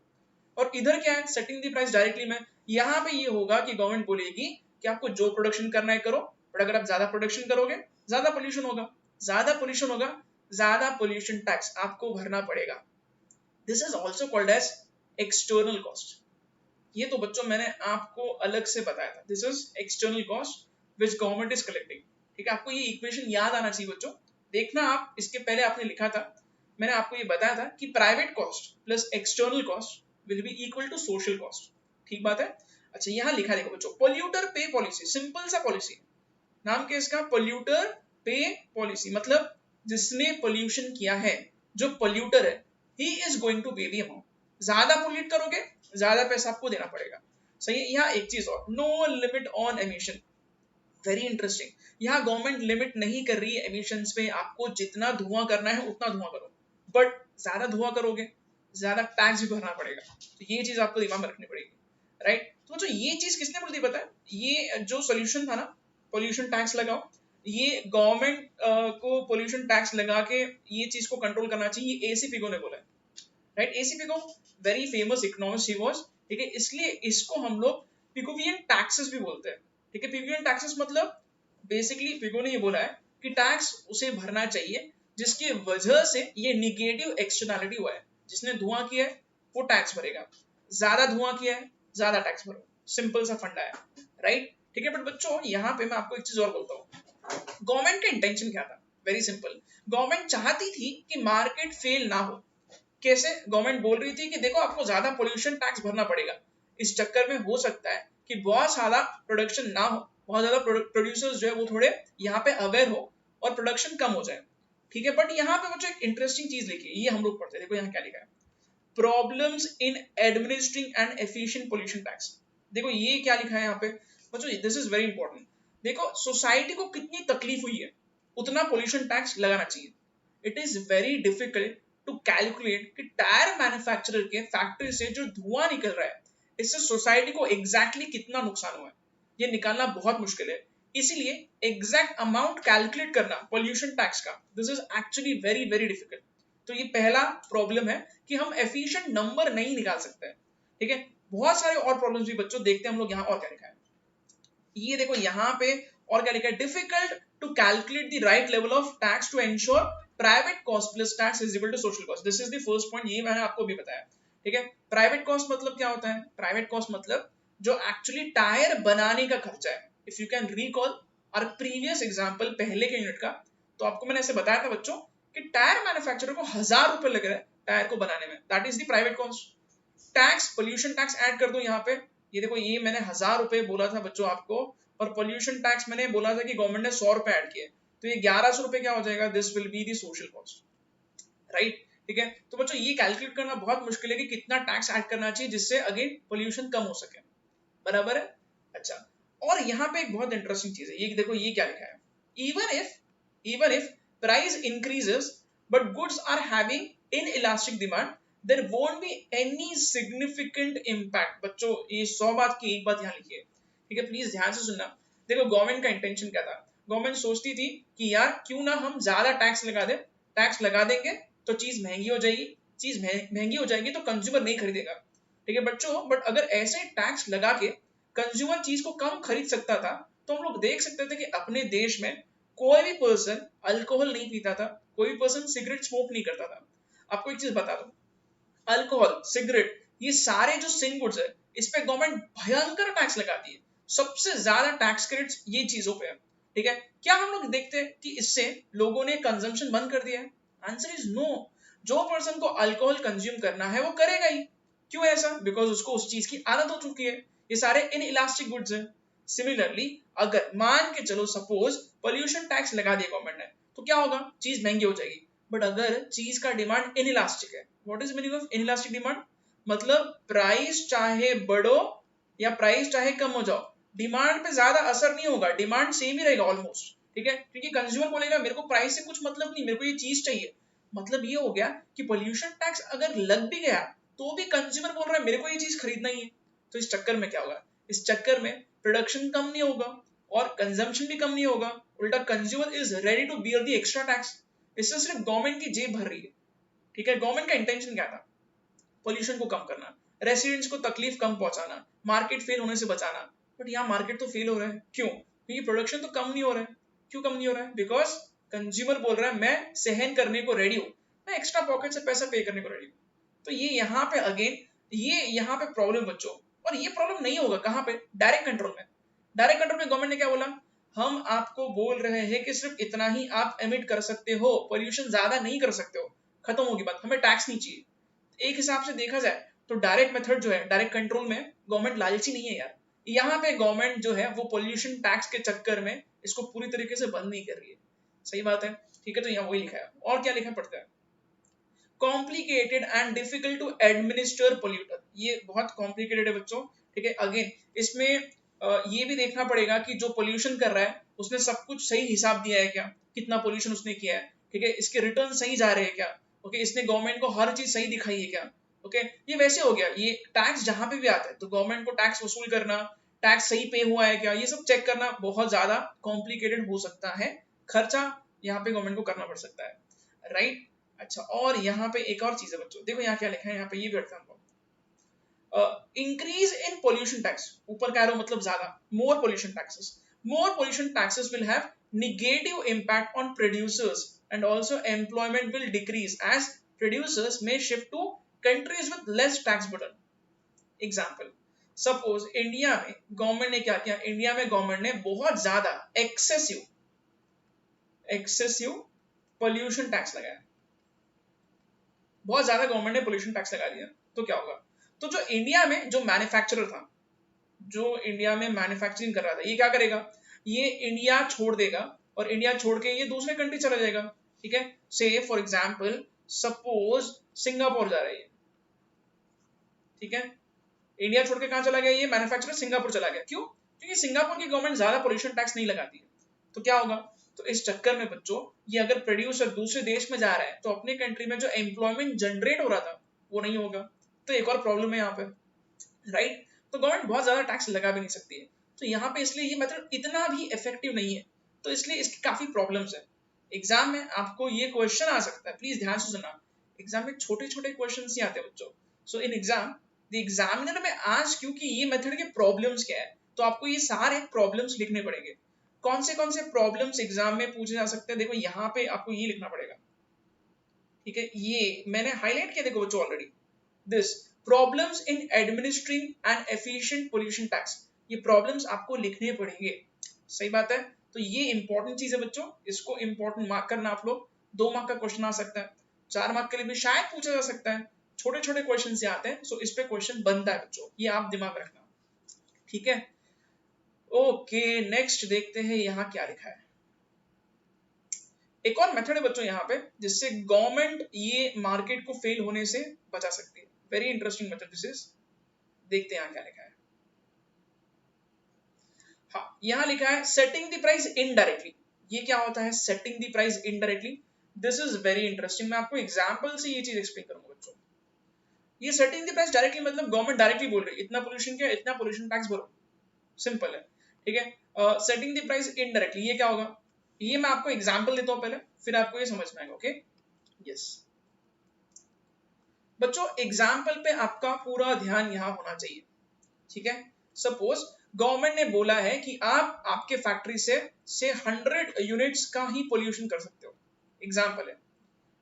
और इधर क्या है, सेटिंग द प्राइस डायरेक्टली में, यहाँ पे ये होगा कि गवर्नमेंट बोलेगी कि आपको जो प्रोडक्शन करना है करो, बट अगर आप ज्यादा प्रोडक्शन करोगे ज्यादा पोल्यूशन होगा, ज्यादा पोल्यूशन होगा ज्यादा पोल्यूशन टैक्स आपको भरना पड़ेगा। This is also called as external cost. ये तो बच्चों मैंने आपको अलग से बताया था, this is external cost which government is collecting. ठीक है, आपको ये इक्वेशन याद आना चाहिए बच्चों, देखना आप इसके पहले आपने लिखा था, मैंने आपको ये बताया था कि private cost plus external cost will be equal to social cost. ठीक बात है। अच्छा यहाँ लिखा देखो बच्चों, पोल्यूटर पे पॉलिसी, सिंपल सा पॉलिसी, नाम क्या इसका, पोल्यूटर पे पॉलिसी, मतलब जिसने पोल्यूशन किया है, जो पोल्यूटर है, ही इज गोइंग टू पे द अमाउंट, ज्यादा पोल्यूट करोगे ज्यादा पैसा आपको देना पड़ेगा। सही है। यहाँ एक चीज और, no limit on emission, very interesting, यहाँ गवर्नमेंट लिमिट नहीं कर रही है एमिशंस पे, आपको जितना धुआं करना है उतना धुआं करो, बट ज्यादा धुआं करोगे ज्यादा टैक्स भी भरना पड़ेगा, तो ये चीज आपको दिमाग में रखनी पड़ेगी, राइट। तो जो ये चीज किसने बोल दी पता है, ये जो सोल्यूशन था ना, पोल्यूशन टैक्स लगाओ, ये गवर्नमेंट को पोल्यूशन टैक्स लगा के ये चीज को कंट्रोल करना चाहिए, ये एसी पिगो ने बोला है, right. AC Pigou very famous economist he was, ठीक है, इसलिए इसको हम लोग पिगोवियन टैक्सेस भी बोलते हैं। ठीक है, पिगोवियन टैक्सेस मतलब बेसिकली पिगो ने ये बोला है कि टैक्स उसे भरना चाहिए जिसकी वजह से ये निगेटिव एक्सटर्नैलिटी हुआ है, जिसने धुआं किया है वो टैक्स भरेगा, ज्यादा धुआं किया है ज्यादा टैक्स भरो, सिंपल सा फंडा है, राइट। ठीक है, बट बच्चों यहाँ पे मैं आपको एक चीज और बोलता हूँ, गवर्नमेंट का इंटेंशन क्या था, वेरी सिंपल, गवर्नमेंट चाहती थी कि मार्केट फेल ना हो। कैसे, गवर्नमेंट बोल रही थी कि देखो आपको ज्यादा पोल्यूशन टैक्स भरना पड़ेगा, इस चक्कर में हो सकता है कि बहुत ज्यादा प्रोडक्शन ना हो, बहुत ज्यादा प्रोड्यूसर्स जो है वो थोड़े यहाँ पे अवेयर हो और प्रोडक्शन कम हो जाए। ठीक है, बट यहाँ पे बच्चों एक इंटरेस्टिंग चीज लिखी है, ये हम लोग पढ़ते हैं, देखो यहाँ क्या लिखा है, problems in administering and efficient pollution tax. देखो ये क्या लिखा है यहाँ पे बच्चों, दिस इज वेरी इंपॉर्टेंट, देखो सोसाइटी को कितनी तकलीफ हुई है उतना पोल्यूशन टैक्स लगाना चाहिए। It is very difficult to calculate कि टायर मैन्युफैक्चरर के फैक्ट्री से जो धुआं निकल रहा है इससे सोसाइटी को एग्जैक्टली कितना नुकसान हुआ है, ये निकालना बहुत मुश्किल है, इसीलिए एग्जैक्ट अमाउंट कैलकुलेट करना पोल्यूशन टैक्स का, this is actually very very difficult. तो ये पहला प्रॉब्लम है कि हम एफिशिएंट नंबर नहीं निकाल सकते हैं। ठीक है, बहुत सारे और प्रॉब्लम्स भी बच्चों देखते हैं हम लोग, यहाँ और क्या लिखा है, ये देखो यहाँ पे और क्या लिखा है, difficult to calculate the right level of tax to ensure private cost plus tax is equal to social cost, this is the first point, ये मैंने आपको भी बताया। ठीक है, प्राइवेट कॉस्ट मतलब क्या होता है, प्राइवेट कॉस्ट मतलब जो एक्चुअली टायर बनाने का खर्चा है। इफ यू कैन रिकॉल और प्रीवियस एग्जाम्पल पहले के यूनिट का, तो आपको मैंने ऐसे बताया था बच्चों कि टायर मैन्युफैक्चरर को 1000 रुपए लग रहा है टायर को बनाने में, that is the private cost. Tax, pollution tax add कर दो यहाँ पे, ये देखो ये मैंने 1000 रुपए बोला था बच्चों आपको, और पोल्यूशन टैक्स मैंने बोला था कि गवर्नमेंट ने 100 रुपए ऐड किए, तो ये 1100 रुपए क्या हो जाएगा, this will be the social cost, right. ठीक है, तो बच्चों ये कैलकुलेट करना बहुत मुश्किल है कि कितना टैक्स ऐड करना चाहिए जिससे अगेन पोल्यूशन कम हो सके, बराबर है। अच्छा, और यहाँ पे एक बहुत इंटरेस्टिंग चीज है, ये देखो ये क्या लिखा है, even if price increases but goods are having inelastic demand there won't be any significant impact। बच्चों ये 100 बात की एक बात यहाँ लिखी है, ठीक है, प्लीज ध्यान से सुनना। देखो गवर्नमेंट का इंटेंशन क्या था, गवर्नमेंट सोचती थी कि यार क्यों ना हम ज्यादा टैक्स लगा दे, टैक्स लगा देंगे तो चीज महंगी हो जाएगी, चीज महंगी हो जाएगी तो कंज्यूमर नहीं खरीदेगा। ठीक है बच्चों, बट अगर ऐसे टैक्स लगा के कंज्यूमर चीज को कम खरीद सकता था तो हम लोग देख सकते थे कि अपने देश में कोई भी पर्सन अल्कोहल नहीं पीता था, कोई भी पर्सन सिगरेट स्मोक नहीं करता था। आपको एक चीज बता दो, अल्कोहल, सिगरेट, ये सारे जो सिंग गुड्स है इस पे गवर्नमेंट भयंकर टैक्स लगाती है, सबसे ज्यादा टैक्स क्रेडिट्स ये चीजों पे है। ठीक है, क्या हम लोग देखते हैं कि इससे लोगों ने कंजम्पशन बंद कर दिया है? Answer is no. जो पर्सन को अल्कोहल कंज्यूम करना है वो करेगा ही। क्यों ऐसा? बिकॉज उसको उस चीज की आदत हो चुकी है। ये सारे इन इलास्टिक गुड्स हैं। सिमिलरली अगर मान के चलो सपोज पोल्यूशन टैक्स लगा दिया गवर्नमेंट ने, तो क्या होगा? चीज महंगी हो जाएगी। बट अगर चीज का डिमांड इन इलास्टिक है, what is meaning of in elastic demand? मतलब प्राइस चाहे बढ़ो या प्राइस चाहे कम हो जाओ, डिमांड पे ज्यादा असर नहीं होगा, डिमांड सेम ही रहेगा ऑलमोस्ट। ठीक है, क्योंकि कंज्यूमर बोलेगा मेरे को प्राइस से कुछ मतलब नहीं, मेरे को ये चीज चाहिए। मतलब ये हो गया कि पोल्यूशन टैक्स अगर लग भी गया तो भी कंज्यूमर बोल रहा है मेरे को ये चीज खरीदना ही है। तो इस चक्कर में क्या होगा? इस चक्कर में प्रोडक्शन कम नहीं होगा और कंजम्पशन भी कम नहीं होगा, उल्टा consumer is ready to bear the extra tax. इससे सिर्फ गवर्नमेंट की जेब भर रही है। ठीक है, गवर्नमेंट का इंटेंशन क्या था? पोल्यूशन को कम करना, रेसिडेंट्स को तकलीफ कम पहुंचाना, मार्केट फेल होने से बचाना। बट यहाँ मार्केट तो फेल हो रहा है। क्यों? क्योंकि प्रोडक्शन तो कम नहीं हो रहा है। क्यों कम नहीं हो रहा है? बिकॉज कंज्यूमर बोल रहा है मैं सहन करने को रेडी हूँ, मैं एक्स्ट्रा पॉकेट से पैसा पे करने को रेडी हूँ। तो ये यहाँ पे अगेन ये यहाँ पे प्रॉब्लम बच्चों। और ये प्रॉब्लम नहीं होगा कहाँ पे? डायरेक्ट कंट्रोल में। डायरेक्ट कंट्रोल में गवर्नमेंट ने क्या बोला? हम आपको बोल रहे हैं कि सिर्फ इतना ही आप एमिट कर सकते हो, पोल्यूशन ज्यादा नहीं कर सकते हो, खत्म होगी बात, हमें टैक्स नहीं चाहिए। एक हिसाब से देखा जाए तो डायरेक्ट मेथड जो है, डायरेक्ट कंट्रोल में गवर्नमेंट लालची नहीं है यार। यहाँ पे गवर्नमेंट जो है वो पोल्यूशन टैक्स के चक्कर में इसको पूरी तरीके से बंद नहीं कर रही है। सही बात है। ठीक है, तो यहाँ वही लिखा है। और क्या लिखा पड़ता है? Complicated and difficult to administer polluter. ये बहुत कॉम्प्लिकेटेड है बच्चों। ठीक है, अगेन इसमें ये भी देखना पड़ेगा कि जो पोल्यूशन कर रहा है उसने सब कुछ सही हिसाब दिया है क्या, कितना पोल्यूशन उसने किया है। ठीक है, इसके रिटर्न सही जा रहे हैं क्या, ओके, इसने गवर्नमेंट को हर चीज सही दिखाई है क्या। ओके, ये वैसे हो गया। ये टैक्स जहां पे भी आता है तो गवर्नमेंट को टैक्स वसूल करना, टैक्स सही पे हुआ है क्या, ये सब चेक करना बहुत ज्यादा कॉम्प्लिकेटेड हो सकता है। खर्चा यहाँ पे गवर्नमेंट को करना पड़ सकता है, राइट। अच्छा, और यहाँ पे एक और चीज है बच्चों, देखो यहाँ क्या लिखा है, यहाँ पे ये भी हमको इंक्रीज इन पोल्यूशन टैक्स, ऊपर का एरो मतलब ज्यादा, more pollution taxes. More pollution taxes will have negative impact on producers and also employment will decrease as producers may shift to countries with less tax burden. Example, suppose India में government ने क्या किया? India में government ने बहुत ज्यादा excessive pollution tax लगाया, बहुत ज्यादा गवर्नमेंट ने पोल्यूशन टैक्स लगा दिया। तो क्या होगा? तो जो इंडिया में जो मैन्युफैक्चरर था, जो इंडिया में मैन्युफैक्चरिंग कर रहा था, ये क्या करेगा? ये इंडिया छोड़ देगा और इंडिया छोड़ के ये दूसरे कंट्री चला जाएगा। ठीक है, से फॉर एग्जांपल सपोज सिंगापुर जा रही है। ठीक है, इंडिया छोड़ के कहां चला गया? ये मैन्युफैक्चरर सिंगापुर चला गया। क्यों? क्योंकि सिंगापुर की गवर्नमेंट ज्यादा पोल्यूशन टैक्स नहीं लगाती है। तो क्या होगा? तो इस चक्कर में बच्चों ये अगर प्रोड्यूसर दूसरे देश में जा रहा है तो अपने कंट्री में जो एम्प्लॉयमेंट जनरेट हो रहा था वो नहीं होगा। तो एक और प्रॉब्लम है यहाँ पे, राइट। तो गवर्नमेंट बहुत ज्यादा टैक्स लगा भी नहीं सकती है। तो यहाँ पे इसलिए ये मेथड इतना भी इफेक्टिव नहीं है। तो इसलिए इसकी काफी प्रॉब्लम्स है। एग्जाम में आपको ये क्वेश्चन आ सकता है, प्लीज ध्यान से सुनना। एग्जाम में छोटे छोटे क्वेश्चन ही आते हैं बच्चों। सो इन एग्जाम द एग्जामिनर में आज क्योंकि ये मेथड के प्रॉब्लम्स क्या है, तो आपको ये सारे प्रॉब्लम्स लिखने पड़ेंगे। कौन से प्रॉब्लम्स एग्जाम में पूछे जा सकते हैं? देखो यहाँ पे आपको ये लिखना पड़ेगा। ठीक है, ये मैंने हाईलाइट किया, देखो बच्चों already, this problems in administering and efficient pollution tax. ये प्रॉब्लम्स आपको लिखने पड़ेंगे। सही बात है। तो ये इंपॉर्टेंट चीज है बच्चों, इसको इंपॉर्टेंट मार्क करना आप लोग। 2 मार्क का क्वेश्चन आ सकता है, 4 मार्क के लिए भी शायद पूछा जा सकता है। छोटे छोटे क्वेश्चन से आते हैं, सो इस पे क्वेश्चन बनता है बच्चों, ये आप दिमाग में रखना। ठीक है, ओके, नेक्स्ट देखते हैं यहाँ क्या लिखा है। एक और मेथड है बच्चों यहाँ पे जिससे गवर्नमेंट ये मार्केट को फेल होने से बचा सकती है। Very interesting method this is. देखते हैं यहाँ क्या लिखा है। हाँ, यहाँ लिखा है सेटिंग द प्राइस इनडायरेक्टली। ये क्या होता है setting the price indirectly? This is very interesting. मैं आपको एग्जांपल से ये चीज एक्सप्लेन करूंगा बच्चों। ये सेटिंग द प्राइस डायरेक्टली मतलब गवर्नमेंट डायरेक्टली बोल रही है इतना पोल्यूशन किया, इतना पोल्यूशन टैक्स भरो। सिंपल है। ठीक है, सेटिंग द प्राइस इनडायरेक्टली ये क्या होगा? ये मैं आपको एग्जांपल देता हूं पहले, फिर आपको ये समझ में आएगा। ओके, यस बच्चों, एग्जाम्पल पे आपका पूरा ध्यान यहाँ होना चाहिए। ठीक है, सपोज गवर्नमेंट ने बोला है कि आप आपके फैक्ट्री से 100 यूनिट्स का ही पोल्यूशन कर सकते हो। एग्जाम्पल है,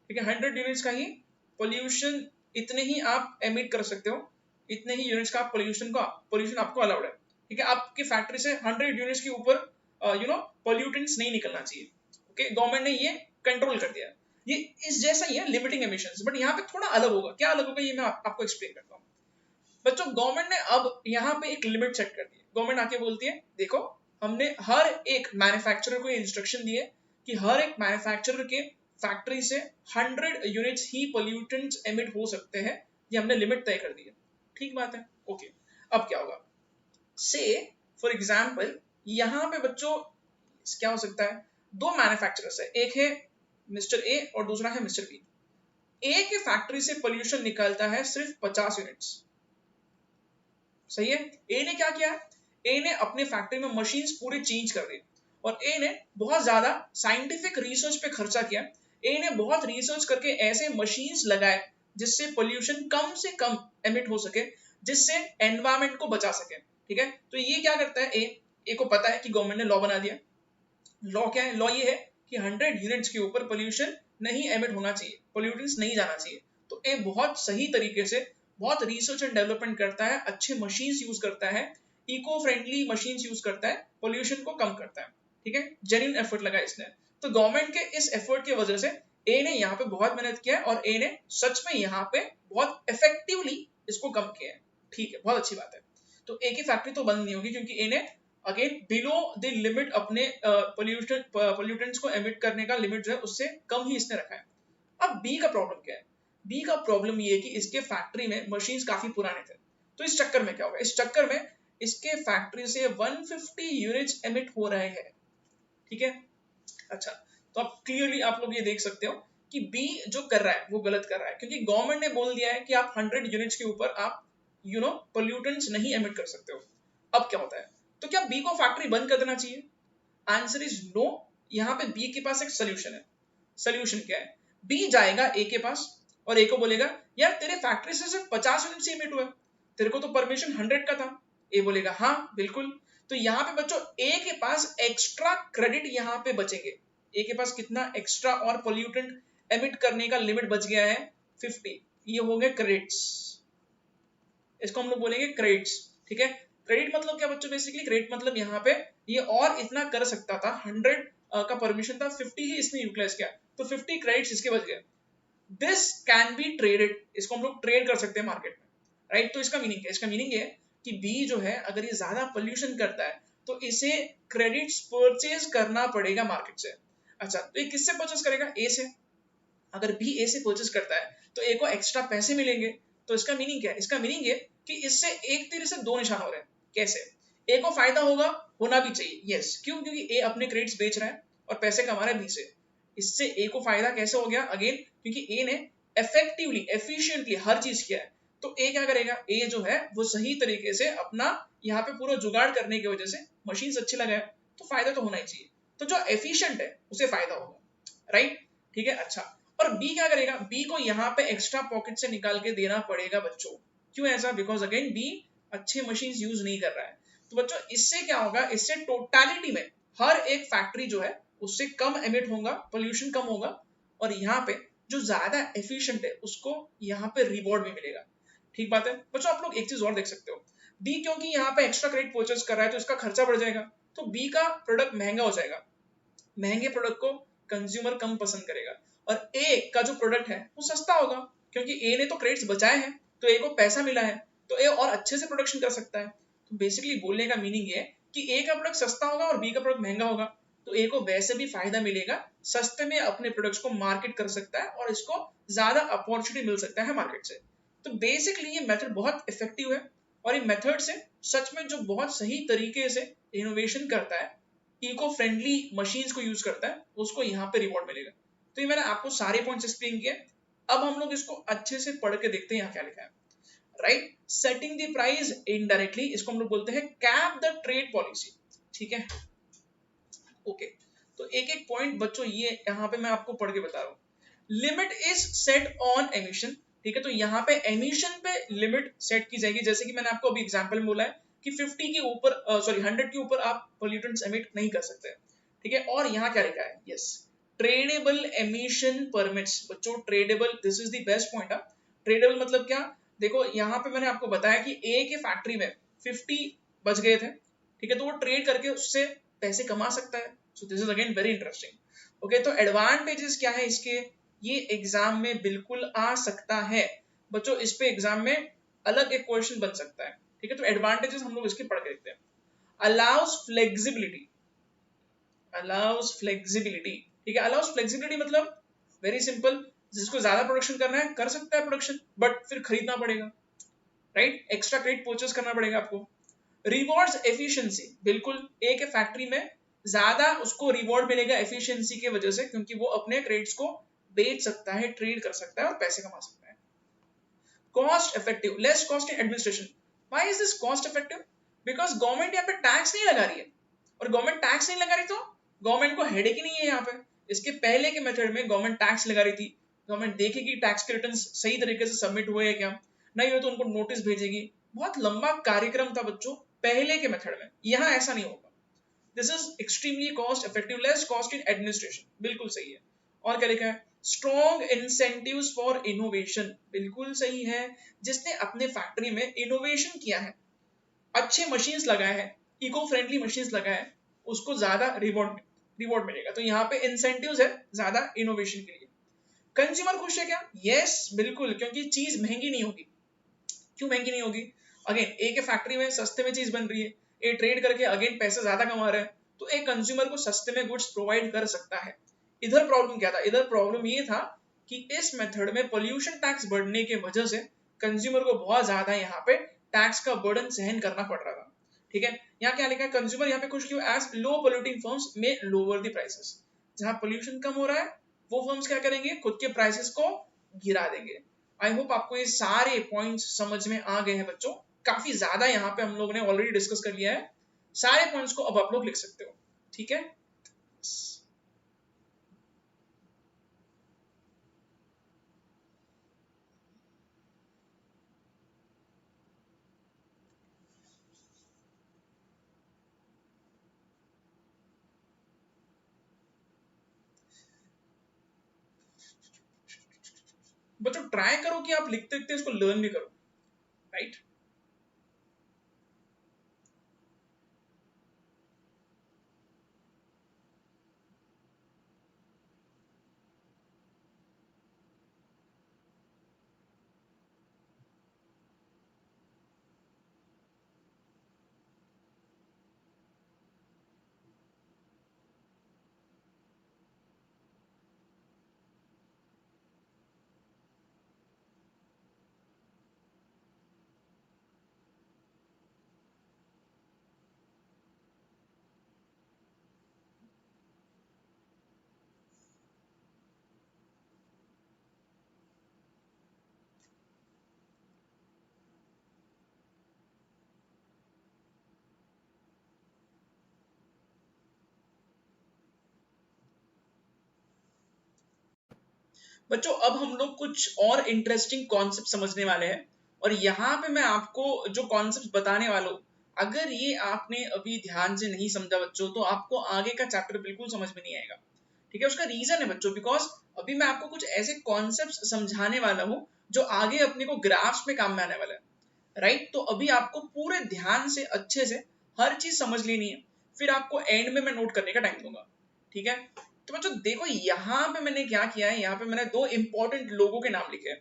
ठीक है, 100 यूनिट्स का ही पोल्यूशन, इतने ही आप एमिट कर सकते हो, इतने ही यूनिट्स का पोल्यूशन आपको अलाउड है। ठीक है, आपके फैक्ट्री से 100 यूनिट्स के ऊपर पोल्यूटेंट्स नहीं निकलना चाहिए। ओके, गवर्नमेंट ने ये कंट्रोल कर दिया। ये इस इस जैसा ही है लिमिटिंग एमिशंस, बट यहाँ पे थोड़ा अलग होगा। क्या अलग होगा ये मैं आपको एक्सप्लेन करता हूँ। बच्चों गवर्नमेंट ने अब यहाँ पे एक लिमिट सेट कर दी है। गवर्नमेंट आके बोलती है देखो हमने हर एक मैन्युफैक्चरर को इंस्ट्रक्शन दिए कि हर एक मैन्युफैक्चरर के फैक्ट्री से 100 यूनिट्स ही पोल्यूटेंट्स एमिट हो सकते हैं, ये हमने लिमिट तय कर दी है। ठीक बात है, ओके। अब क्या होगा, से फॉर एग्जाम्पल यहाँ पे बच्चों क्या हो सकता है, दो मैन्युफैक्चरर्स है, एक है मिस्टर ए और दूसरा है मिस्टर बी। ए के फैक्ट्री से पोल्यूशन निकलता है सिर्फ 50 यूनिट्स, सही है। ए ने क्या किया, ए ने अपने फैक्ट्री में मशीन्स पूरे चेंज कर दी और ए ने बहुत ज्यादा साइंटिफिक रिसर्च पे खर्चा किया। ए ने बहुत रिसर्च करके ऐसे मशीन्स लगाए जिससे पोल्यूशन कम से कम एमिट हो सके, जिससे एनवायरमेंट को बचा सके। ठीक है, तो ये क्या करता है, ए को पता है कि गवर्नमेंट ने लॉ बना दिया। लॉ क्या है, लॉ ये है कि 100 यूनिट्स के ऊपर पोल्यूशन नहीं एमिट होना चाहिए, पोल्यूटेंट्स नहीं जाना चाहिए। तो ए बहुत सही तरीके से बहुत रिसर्च एंड डेवलपमेंट करता है, अच्छे मशीन्स यूज करता है, इको फ्रेंडली मशीन्स यूज करता है, पोल्यूशन को कम करता है। ठीक है, जेन्युइन एफर्ट लगा इसने। तो गवर्नमेंट के इस एफर्ट की वजह से ए ने यहाँ पे बहुत मेहनत किया है और ए ने सच में यहाँ पे बहुत इफेक्टिवली इसको कम किया है। ठीक है, बहुत अच्छी बात है। तो ए की फैक्ट्री तो बंद नहीं होगी क्योंकि ए ने अगेन बिलो द लिमिट अपने पोल्यूटेंट्स को एमिट करने का लिमिट जो है उससे कम ही इसने रखा है। अब बी का प्रॉब्लम क्या है, बी का प्रॉब्लम ये है कि इसके फैक्ट्री में मशीन्स काफी पुराने थे। तो इस चक्कर में क्या होगा, इस चक्कर में इसके फैक्ट्री से 150 यूनिट्स एमिट हो रहे हैं। ठीक है, अच्छा, तो आप क्लियरली आप लोग ये देख सकते हो कि बी जो कर रहा है वो गलत कर रहा है, क्योंकि गवर्नमेंट ने बोल दिया है कि आप 100 यूनिट्स के ऊपर आप पोल्यूटेंट्स नहीं एमिट कर सकते हो। अब क्या होता है, तो क्या बी को फैक्ट्री बंद कर देना चाहिए? Answer is no. यहाँ पे बी के पास एक सोल्यूशन है। सोल्यूशन क्या है, बी जाएगा ए के पास और ए को बोलेगा यार तेरे फैक्ट्री से सिर्फ 50 यूनिट से एमिट हुआ है, तेरे को तो परमिशन 100 का था। ए बोलेगा हाँ बिल्कुल। तो यहाँ पे बच्चों ए के पास एक्स्ट्रा क्रेडिट यहाँ पे बचेंगे। ए के पास कितना एक्स्ट्रा और पोल्यूटेंट एमिट करने का लिमिट बच गया है 50। ये हो गए क्रेडिट्स, इसको हम लोग बोलेंगे क्रेडिट्स। ठीक है, क्रेडिट मतलब क्या बच्चों, बेसिकली क्रेडिट मतलब यहाँ पे ये और इतना कर सकता था, 100 का परमिशन था, 50 ही इसने यूटिलाइज किया, तो 50 क्रेडिट्स इसके बच गए। दिस कैन बी ट्रेडेड, इसको हम लोग ट्रेड कर सकते हैं मार्केट में, राइट। तो इसका मीनिंग क्या है, इसका मीनिंग ये कि बी जो है अगर ये ज्यादा पोल्यूशन करता है तो इसे क्रेडिट्स परचेज करना पड़ेगा मार्केट से। अच्छा, तो ये किससे परचेज करेगा, ए से। अगर बी ए से परचेज करता है तो ए को एक्स्ट्रा पैसे मिलेंगे। तो इसका मीनिंग क्या है, इसका मीनिंग ये कि इससे एक तीर से दो निशान हो रहे हैं। कैसे, ए को फायदा होगा, होना भी चाहिए, यस। क्यों, क्योंकि ए अपने क्रेडिट्स बेच रहा है और पैसे कमा रहा है बी से। इससे ए को फायदा कैसे हो गया, अगेन क्योंकि ए ने इफेक्टिवली एफिशिएंटली हर चीज किया है। तो ए क्या करेगा, ए जो है वो सही तरीके से अपना यहाँ पे पूरा जुगाड़ करने की वजह से मशीन अच्छी लगाए, तो फायदा तो होना ही चाहिए। तो जो एफिशिएंट है उसे फायदा होगा, राइट। ठीक है, अच्छा, और बी क्या करेगा, बी को यहाँ पे एक्स्ट्रा पॉकेट से निकाल के देना पड़ेगा बच्चों। क्यों ऐसा, बिकॉज अगेन बी अच्छे मशीन यूज नहीं कर रहा है। तो बच्चों इससे क्या होगा, इससे टोटालिटी में हर एक फैक्ट्री जो है उससे कम एमिट होगा, पोल्यूशन कम होगा, और यहाँ पे जो ज्यादा एफिशिएंट है उसको यहाँ पे रिवॉर्ड भी मिलेगा। ठीक बात है बच्चों। आप लोग एक चीज और देख सकते हो, बी क्योंकि यहाँ पे एक्स्ट्रा क्रेडिट परचेज कर रहा है तो इसका खर्चा बढ़ जाएगा, तो बी का प्रोडक्ट महंगा हो जाएगा। महंगे प्रोडक्ट को कंज्यूमर कम पसंद करेगा, और ए का जो प्रोडक्ट है वो सस्ता होगा, क्योंकि ए ने तो क्रेडिट्स बचाए हैं तो ए को पैसा मिला है, तो ए और अच्छे से प्रोडक्शन कर सकता है। तो बेसिकली बोलने का मीनिंग ये है कि ए का प्रोडक्ट सस्ता होगा और बी का प्रोडक्ट महंगा होगा, तो ए को वैसे भी फायदा मिलेगा, सस्ते में अपने प्रोडक्ट्स को मार्केट कर सकता है और इसको ज्यादा अपॉर्चुनिटी मिल सकता है मार्केट से। तो बेसिकली ये मेथड बहुत इफेक्टिव है, और ये मेथड से सच में जो बहुत सही तरीके से इनोवेशन करता है, इको फ्रेंडली मशीन्स को यूज करता है, उसको यहाँ पे रिवॉर्ड मिलेगा। तो ये मैंने आपको सारे पॉइंट्स एक्सप्लेन किए। अब हम लोग इसको अच्छे से पढ़ के देखते हैं यहाँ क्या लिखा है, right. Setting the price indirectly, इसको हम लोग बोलते हैं कैप द ट्रेड पॉलिसी। ठीक है, ओके। तो एक एक पॉइंट बच्चों ये यहाँ पे मैं आपको पढ़ के बता रहा हूँ। Limit is set on emission. ठीक है, तो यहाँ पे एमिशन पे लिमिट सेट की जाएगी, जैसे कि मैंने आपको अभी एग्जांपल में बोला है कि 50 के ऊपर 100 के ऊपर आप पोल्यूटेंट्स एमिट नहीं कर सकते। ठीक है, और यहाँ क्या लिखा है, यस, ट्रेडेबल एमिशन परमिट्स। बच्चों tradable, this is the best point. Tradable मतलब क्या, देखो यहाँ पे मैंने आपको बताया कि ए के फैक्ट्री में 50 बच गए थे। ठीक है, तो वो ट्रेड करके उससे पैसे कमा सकता है। So this is again very interesting. Okay, तो एडवांटेजेस क्या है इसके, ये एग्जाम में बिल्कुल आ सकता है बच्चों। इस पे एग्जाम में अलग एक क्वेश्चन बन सकता है, ठीक है। तो एडवांटेजेस हम लोग इसके पढ़ के देखते हैं। अलाउस फ्लेक्सिबिलिटी, अलाउस फ्लेक्सिबिलिटी, ठीक है। अलाउस फ्लेक्सिबिलिटी मतलब वेरी सिंपल, जिसको ज्यादा प्रोडक्शन करना है कर सकता है प्रोडक्शन, बट फिर खरीदना पड़ेगा, राइट। एक्स्ट्रा क्रेडिट परचेस करना पड़ेगा आपको। रिवॉर्ड्स एफिशिएंसी, बिल्कुल एक फैक्ट्री में ज्यादा उसको रिवॉर्ड मिलेगा एफिशिएंसी की वजह से, क्योंकि वो अपने क्रेडिट्स को बेच सकता है, ट्रेड कर सकता है और पैसे कमा सकता है। Cost effective, less cost in administration. Why is this cost effective? Because government यहाँ पे टैक्स नहीं लगा रही है, और गवर्नमेंट टैक्स नहीं लगा रही तो गवर्नमेंट को हेडेक ही नहीं है यहाँ पे। इसके पहले के मेथड में गवर्नमेंट टैक्स लगा रही थी, गवर्नमेंट देखेगी टैक्स के रिटर्न सही तरीके से सबमिट हुए हैं क्या, नहीं हो तो उनको नोटिस भेजेगी। बहुत लंबा कार्यक्रम था बच्चों पहले के मेथड में, यहाँ ऐसा नहीं होगा। This is extremely cost effective, less cost in administration, बिल्कुल सही है। और क्या लिखा है? स्ट्रॉन्ग इंसेंटिव्स फॉर इनोवेशन, बिल्कुल सही है। जिसने अपने फैक्ट्री में इनोवेशन किया है, अच्छे मशीन्स लगाए हैं, इको फ्रेंडली मशीन्स लगाए हैं, उसको ज्यादा रिवॉर्ड मिलेगा। तो यहाँ पे इंसेंटिव्स है ज्यादा इनोवेशन के लिए। कंज्यूमर खुश है क्या? यस बिल्कुल, क्योंकि चीज महंगी नहीं होगी। क्यों महंगी नहीं होगी? अगेन एक फैक्ट्री में सस्ते में चीज बन रही है, ये ट्रेड करके अगेन पैसा ज्यादा कमा रहा है, तो एक कंज्यूमर को सस्ते में गुड्स प्रोवाइड कर सकता है। इधर प्रॉब्लम क्या था? इधर प्रॉब्लम ये था कि इस मेथड में पोल्यूशन टैक्स बढ़ने के वजह से कंज्यूमर को बहुत ज्यादा यहाँ पे टैक्स का बर्डन सहन करना पड़ रहा था, ठीक है। यहाँ क्या लिखा है? कंज्यूमर यहाँ पे खुश क्यों? एज लो पोल्यूटिंग फर्म्स में लोअर द प्राइसेस। जहां पोल्यूशन कम हो रहा है वो फर्म्स क्या करेंगे? खुद के प्राइसेस को गिरा देंगे। आई होप आपको ये सारे पॉइंट्स समझ में आ गए हैं बच्चों। काफी ज्यादा यहाँ पे हम लोगों ने ऑलरेडी डिस्कस कर लिया है, सारे पॉइंट्स को अब आप लोग लिख सकते हो, ठीक है। बच्चों ट्राई करो कि आप लिखते लिखते इसको लर्न भी करो, राइट। बच्चों अब हम लोग कुछ और इंटरेस्टिंग कॉन्सेप्ट समझने वाले हैं, और यहाँ पे मैं आपको जो कॉन्सेप्ट बताने वाला हूँ, अगर ये आपने अभी ध्यान से नहीं समझा बच्चों, तो आपको आगे का चैप्टर बिल्कुल समझ में नहीं आएगा, ठीक है। उसका रीजन है बच्चों, बिकॉज अभी मैं आपको कुछ ऐसे कॉन्सेप्ट समझाने वाला हूँ जो आगे अपने को ग्राफ्स में काम में आने वाला है, राइट। तो अभी आपको पूरे ध्यान से अच्छे से हर चीज समझ लेनी है, फिर आपको एंड में मैं नोट करने का टाइम दूंगा, ठीक है। तो बच्चों देखो यहाँ पे मैंने क्या किया है, यहाँ पे मैंने दो इंपॉर्टेंट लोगों के नाम लिखे हैं,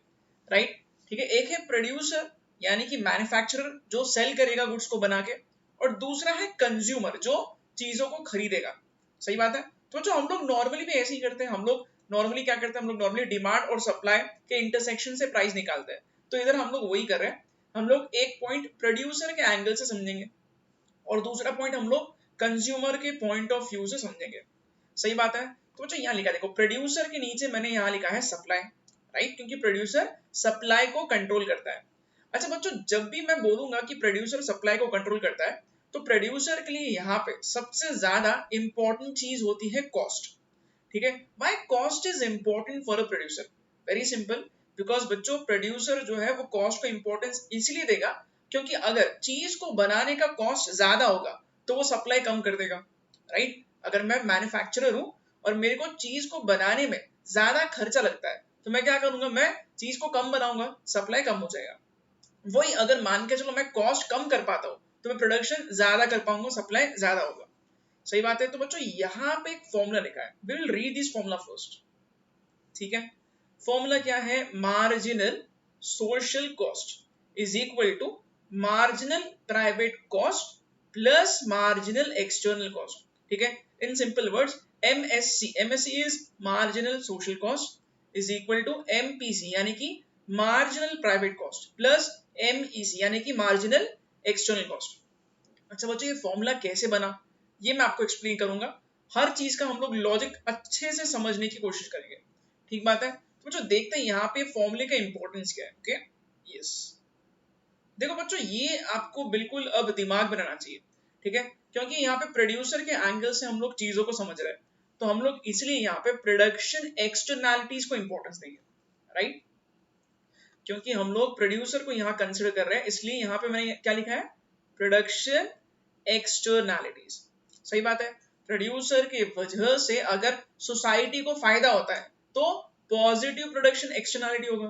राइट, ठीक है। एक है प्रोड्यूसर यानी कि मैन्युफैक्चरर जो सेल करेगा गुड्स को बना के, और दूसरा है कंज्यूमर जो चीजों को खरीदेगा, सही बात है। तो जो हम लोग नॉर्मली भी ऐसे ही करते हैं, हम लोग नॉर्मली क्या करते हैं, हम लोग नॉर्मली डिमांड और सप्लाई के इंटरसेक्शन से प्राइस निकालते हैं। तो इधर हम लोग वही कर रहे हैं, हम लोग एक पॉइंट प्रोड्यूसर के एंगल से समझेंगे और दूसरा पॉइंट हम लोग कंज्यूमर के पॉइंट ऑफ व्यू से समझेंगे, सही बात है। तो बच्चों यहाँ लिखा देखो, प्रोड्यूसर के नीचे मैंने यहाँ लिखा है सप्लाई, राइट, क्योंकि प्रोड्यूसर सप्लाई को कंट्रोल करता है। अच्छा बच्चों जब भी मैं बोलूंगा कि प्रोड्यूसर सप्लाई को कंट्रोल करता है, तो प्रोड्यूसर के लिए यहाँ पे सबसे ज्यादा इंपॉर्टेंट चीज होती है कॉस्ट, ठीक है। Why cost is important for a producer? Very simple, because बच्चों प्रोड्यूसर जो है वो कॉस्ट को इंपॉर्टेंस इसलिए देगा क्योंकि अगर चीज को बनाने का कॉस्ट ज्यादा होगा तो वो सप्लाई कम कर देगा, राइट। अगर मैं मैन्युफैक्चरर हूं और मेरे को चीज को बनाने में ज्यादा खर्चा लगता है, तो मैं क्या करूंगा, मैं चीज को कम बनाऊंगा, सप्लाई कम हो जाएगा। वही अगर मान के चलो मैं कॉस्ट कम कर पाता हूँ तो मैं प्रोडक्शन ज्यादा कर पाऊंगा, सप्लाई ज्यादा होगा, सही बात है। तो बच्चों यहाँ पे एक फॉर्मूला लिखा है, will read this formula first, ठीक है। फॉर्मूला क्या है, marginal social cost is equal to marginal private cost plus marginal external cost. ठीक है, in simple words MSC is marginal social cost is equal to MPC यानी कि marginal private cost plus MEC यानी कि marginal external cost. अच्छा बच्चों, ये formula कैसे बना ये मैं आपको एक्सप्लेन करूंगा। हर चीज का हम लोग लॉजिक अच्छे से समझने की कोशिश करेंगे, ठीक बात है। तो बच्चों देखते हैं यहाँ पे फॉर्मूले का इंपॉर्टेंस क्या है। ओके, यस, देखो बच्चों ये आपको बिल्कुल अब दिमाग बनाना चाहिए, ठीक है, क्योंकि यहाँ पे प्रोड्यूसर के एंगल से हम लोग चीजों को समझ रहे हैं, तो हम लोग इसलिए यहाँ पे प्रोडक्शन एक्सटर्नैलिटीज को इंपॉर्टेंस देंगे, राइट। क्योंकि हम लोग प्रोड्यूसर को यहाँ कंसिडर कर रहे हैं, इसलिए यहाँ पे मैंने क्या लिखा है, प्रोडक्शन एक्सटर्नैलिटीज। सही बात है, प्रोड्यूसर के वजह से अगर सोसाइटी को फायदा होता है तो पॉजिटिव प्रोडक्शन एक्सटर्नैलिटी होगा।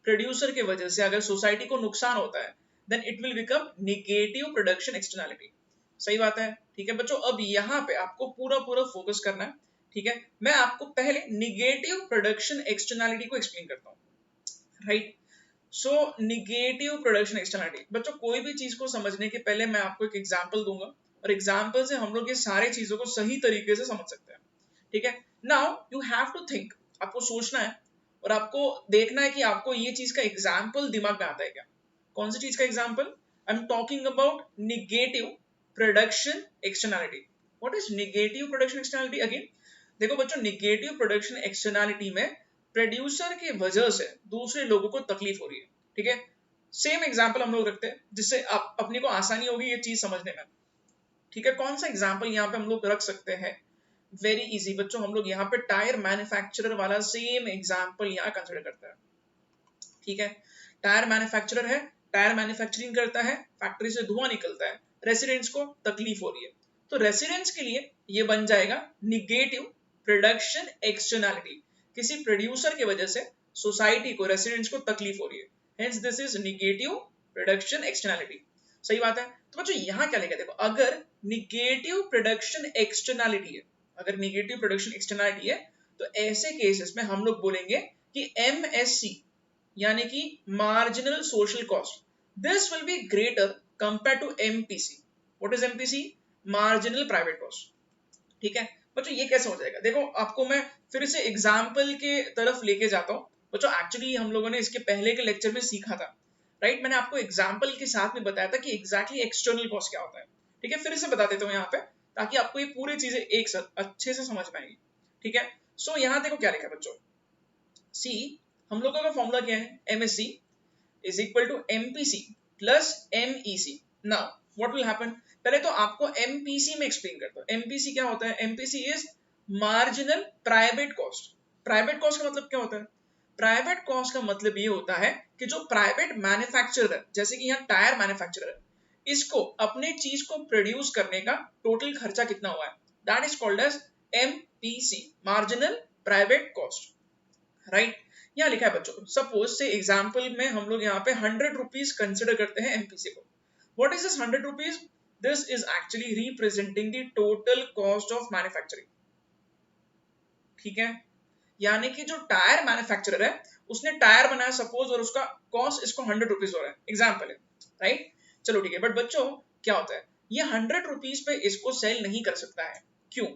प्रोड्यूसर के वजह से अगर सोसाइटी को नुकसान होता है then it will become negative production externality. सही बात है, ठीक है बच्चों। अब यहाँ पे आपको पूरा पूरा फोकस करना है, ठीक है। मैं आपको पहले नेगेटिव प्रोडक्शन एक्सटर्नैलिटी को एक्सप्लेन करता हूँ, राइट। सो निगेटिव प्रोडक्शन एक्सटर्नैलिटी, बच्चों कोई भी चीज को समझने के पहले मैं आपको एक एग्जांपल दूंगा और एग्जांपल से हम लोग ये सारे चीजों को सही तरीके से समझ सकते हैं, ठीक है। Now you have to think, आपको सोचना है और आपको देखना है कि आपको ये चीज का एग्जांपल दिमाग में आता है क्या। कौन सी चीज का example, I am talking about negative production externality. What is negative production externality again. देखो बच्चों, निगेटिव प्रोडक्शन एक्सटर्नैलिटी में प्रोड्यूसर की वजह से दूसरे लोगों को तकलीफ हो रही है, ठीक है। सेम एग्जांपल हम लोग रखते हैं जिससे आप अपने को आसानी होगी ये चीज समझने में, ठीक है। कौन सा एग्जांपल यहाँ पे हम लोग रख सकते हैं, वेरी इजी बच्चों, हम लोग यहाँ पे टायर मैन्युफैक्चरर वाला सेम एग्जांपल यहाँ कंसिडर करते हैं, ठीक है। टायर मैन्युफैक्चरर है, टायर मैन्युफैक्चरिंग करता है, फैक्ट्री से धुआं निकलता है, रेसिडेंट्स को तकलीफ हो रही है, तो रेसिडेंट्स के लिए ये बन जाएगा निगेटिव प्रोडक्शन एक्सटर्नैलिटी। किसी प्रोड्यूसर की वजह से सोसाइटी को, रेसिडेंट्स को तकलीफ हो रही है, hence this is negative production externality. सही बात है। तो बच्चों यहाँ क्या लिखा है, देखो अगर निगेटिव प्रोडक्शन एक्सटर्नैलिटी है, अगर निगेटिव प्रोडक्शन एक्सटर्नैलिटी है तो ऐसे केसेस में हम लोग बोलेंगे कि एमएससी यानी कि marginal social cost, this will be greater compare to MPC. What is MPC, marginal private cost, ठीक है। बच्चों ये कैसे हो जाएगा, देखो आपको मैं फिर से एग्जाम्पल के तरफ लेके जाता हूँ। बच्चों एक्चुअली हम लोगों ने इसके पहले के लेक्चर में सीखा था, राइट। मैंने आपको एग्जाम्पल के साथ में बताया था कि एग्जैक्टली एक्सटर्नल कॉस्ट क्या होता है, ठीक है। फिर से बता देता हूँ यहाँ पे ताकि आपको ये पूरी चीजें एक साथ अच्छे से समझ में आएगी, ठीक है। सो यहाँ देखो क्या लिखा है बच्चों, सी हम लोगों का फॉर्मूला क्या है, MSC is equal to MPC plus MEC. Now what will happen, पहले तो आपको एमपीसी में एक्सप्लेन करता हूं। एमपीसी क्या होता है, MPC is marginal private cost. Private cost का मतलब क्या होता है, प्राइवेट कॉस्ट का मतलब ये होता है कि जो प्राइवेट मैन्युफैक्चरर है, जैसे कि यहाँ टायर मैन्युफैक्चरर है, इसको अपने चीज को प्रोड्यूस करने का टोटल खर्चा कितना हुआ है, that is called as MPC, marginal private cost, right. यहाँ लिखा है बच्चों, सपोज से एग्जाम्पल में हम लोग यहाँ पे 100 रुपीज कंसिडर करते हैं एमपीसी को। What is this 100 rupees, this is actually representing the total cost of manufacturing, ठीक है। यानी कि जो टायर मैन्युफैक्चरर है उसने टायर बनाया सपोज, और उसका कॉस्ट इसको 100 रुपीज हो रहा है, एग्जाम्पल है, राइट। चलो ठीक है, बट बच्चों क्या होता है, ये 100 रुपीज पे इसको सेल नहीं कर सकता है, क्यों,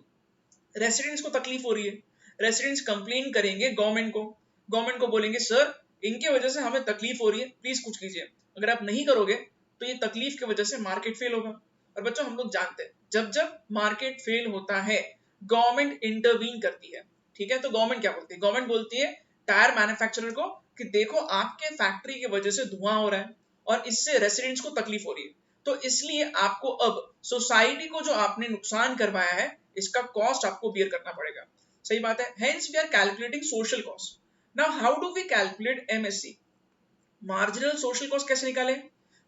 रेसिडेंट्स को तकलीफ हो रही है, रेसिडेंट्स कंप्लेन करेंगे गवर्नमेंट को, गवर्नमेंट को बोलेंगे सर इनके वजह से हमें तकलीफ हो रही है, प्लीज कुछ कीजिए, अगर आप नहीं करोगे तो ये तकलीफ की वजह से मार्केट फेल होगा। और बच्चों हम लोग जानते हैं जब जब मार्केट फेल होता है गवर्नमेंट इंटरवीन करती है, ठीक है। तो गवर्नमेंट क्या बोलती है, गवर्नमेंट बोलती है टायर मैन्युफैक्चरर को कि देखो आपके फैक्ट्री की वजह से धुआं हो रहा है और इससे रेसिडेंट्स को तकलीफ हो रही है, तो इसलिए आपको अब सोसाइटी को जो आपने नुकसान करवाया है इसका कॉस्ट आपको बियर करना पड़ेगा। सही बात है, hence we are calculating social cost. Now how do we calculate MSC, marginal social cost कैसे निकाले,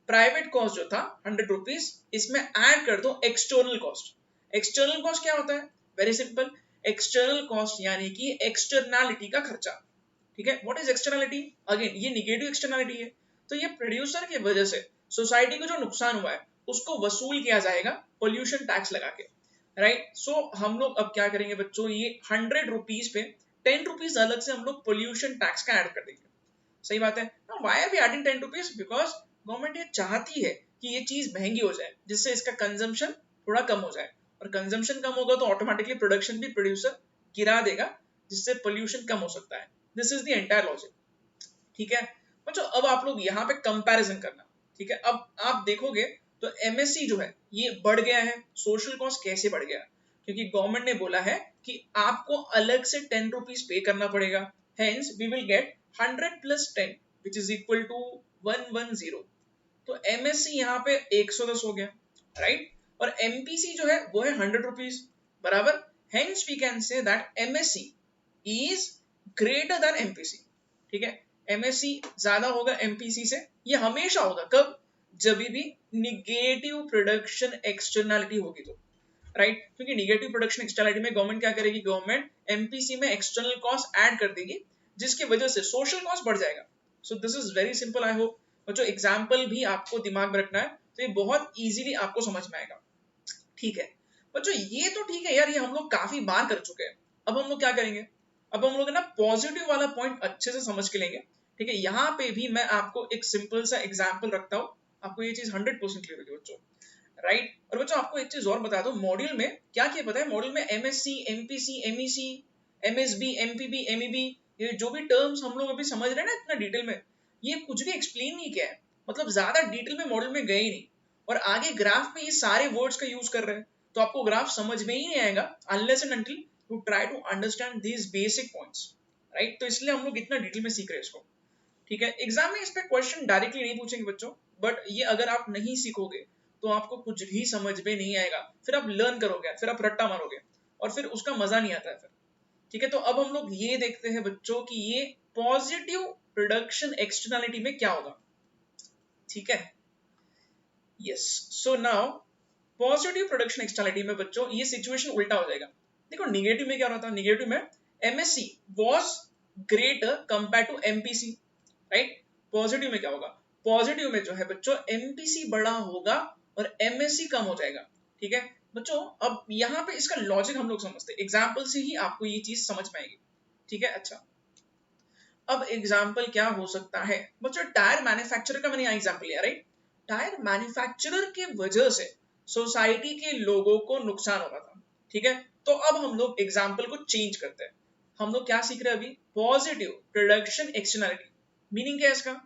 प्राइवेट कॉस्ट जो था 100 रुपीज, इसमें ऐड कर दो एक्सटर्नल कॉस्ट। एक्सटर्नल कॉस्ट क्या होता है, वेरी सिंपल, एक्सटर्नल कॉस्ट यानी कि एक्सटर्नैलिटी का खर्चा, ठीक है। व्हाट इज एक्सटर्नैलिटी, अगेन ये निगेटिव एक्सटर्नैलिटी है, तो ये प्रोड्यूसर की वजह से सोसाइटी को जो नुकसान हुआ है उसको वसूल किया जाएगा पोल्यूशन टैक्स लगा के, राइट। सो हम लोग अब क्या करेंगे बच्चों, ये 100 रुपीज पे 10 रुपीज अलग से हम लोग पोल्यूशन टैक्स का ऐड कर देंगे। सही बात है ना। Why are we adding 10 rupees? Because government ये चाहती है कि ये चीज महंगी हो जाए, जिससे इसका कंजम्पशन थोड़ा कम हो जाए, और कंजम्पशन कम होगा तो ऑटोमेटिकली प्रोडक्शन भी प्रोड्यूसर गिरा देगा, जिससे पोल्यूशन कम हो सकता है। This is the entire logic. ठीक है बच्चों, अब आप लोग यहाँ पे कंपैरिजन करना। ठीक है, अब आप देखोगे तो एमएससी जो है ये बढ़ गया है। सोशल कॉस्ट कैसे बढ़ गया? क्योंकि गवर्नमेंट ने बोला है कि आपको अलग से 10 रुपीज पे करना पड़ेगा। Hence we will get 100 + 10 which is equal to 110। तो एमएससी यहाँ पे 110 हो गया, राइट। और एमपीसी जो है वो है 100 रुपीज, बराबर। Hence we can say that MSC is greater than MPC. ठीक है, एमएससी ज्यादा होगा एमपीसी से। ये हमेशा होगा, कब? जब भी निगेटिव प्रोडक्शन एक्सटर्नैलिटी होगी तो, राइट। क्योंकि निगेटिव प्रोडक्शन एक्सटर्नैलिटी में गवर्नमेंट क्या करेगी? गवर्नमेंट एमपीसी में एक्सटर्नल कॉस्ट ऐड कर देगी, जिसकी वजह से सोशल कॉस्ट बढ़ जाएगा। So this is very simple. I hope बच्चों एग्जाम्पल भी आपको दिमाग में रखना है, तो ये बहुत इजीली आपको समझ में आएगा। ठीक है बच्चों, ये तो ठीक है यार, ये हम लोग काफी बार कर चुके हैं। अब हम लोग क्या करेंगे? अब हम लोग ना पॉजिटिव वाला पॉइंट अच्छे से समझ के लेंगे। ठीक है, यहाँ पे भी मैं आपको एक सिंपल सा एग्जाम्पल रखता हूँ, आपको ये चीज 100% क्लियर होगी बच्चों, राइट। और बच्चों आपको एक चीज और बता दो, मॉड्यूल में क्या क्या पता है? मॉड्यूल में MSc, MPC, MEC, MSB, MPB, MEB, ये जो भी टर्म्स हम लोग अभी समझ रहे हैं ना इतना डिटेल में, ये कुछ भी एक्सप्लेन नहीं किया है। मतलब ज्यादा डिटेल में मॉडल में गए ही नहीं, और आगे ग्राफ में ये सारे वर्ड्स का यूज कर रहे हैं, तो आपको ग्राफ समझ में ही नहीं आएगा unless and until you try to understand these basic points, right. तो इसलिए हम लोग इतना डिटेल में सीख रहे हैं इसको। ठीक है, एग्जाम में इस पे क्वेश्चन डायरेक्टली नहीं पूछेंगे बच्चों, बट ये अगर आप नहीं सीखोगे तो आपको कुछ भी समझ में नहीं आएगा। फिर आप लर्न करोगे, फिर आप रट्टा मारोगे, और फिर उसका मजा नहीं आता है फिर। ठीक है, तो अब हम लोग ये देखते हैं बच्चों कि ये पॉजिटिव प्रोडक्शन एक्सटर्नैलिटी में क्या होगा। ठीक है, yes. So now positive production externality में बच्चों ये सिचुएशन उल्टा हो जाएगा। देखो निगेटिव में क्या होता है? निगेटिव में MSC was greater compare to MPC, right. Positive में क्या होगा? पॉजिटिव में जो है बच्चों एमपीसी बड़ा होगा और एमएससी कम हो जाएगा। ठीक है बच्चों, अब यहाँ पे इसका लॉजिक हम लोग समझते हैं, एग्जाम्पल से ही आपको ये चीज समझ में आएगी। ठीक है, अच्छा अब एग्जाम्पल क्या हो सकता है बच्चों? टायर मैन्युफैक्चरर का मैंने यहाँ एग्जाम्पल लिया, राइट। टायर मैन्युफैक्चरर के वजह से सोसाइटी के लोगों को नुकसान हो रहा था। ठीक है, तो अब हम लोग एग्जाम्पल को चेंज करते हैं। हम लोग क्या सीख रहे हैं अभी? Positive production externality. मीनिंग क्या है इसका?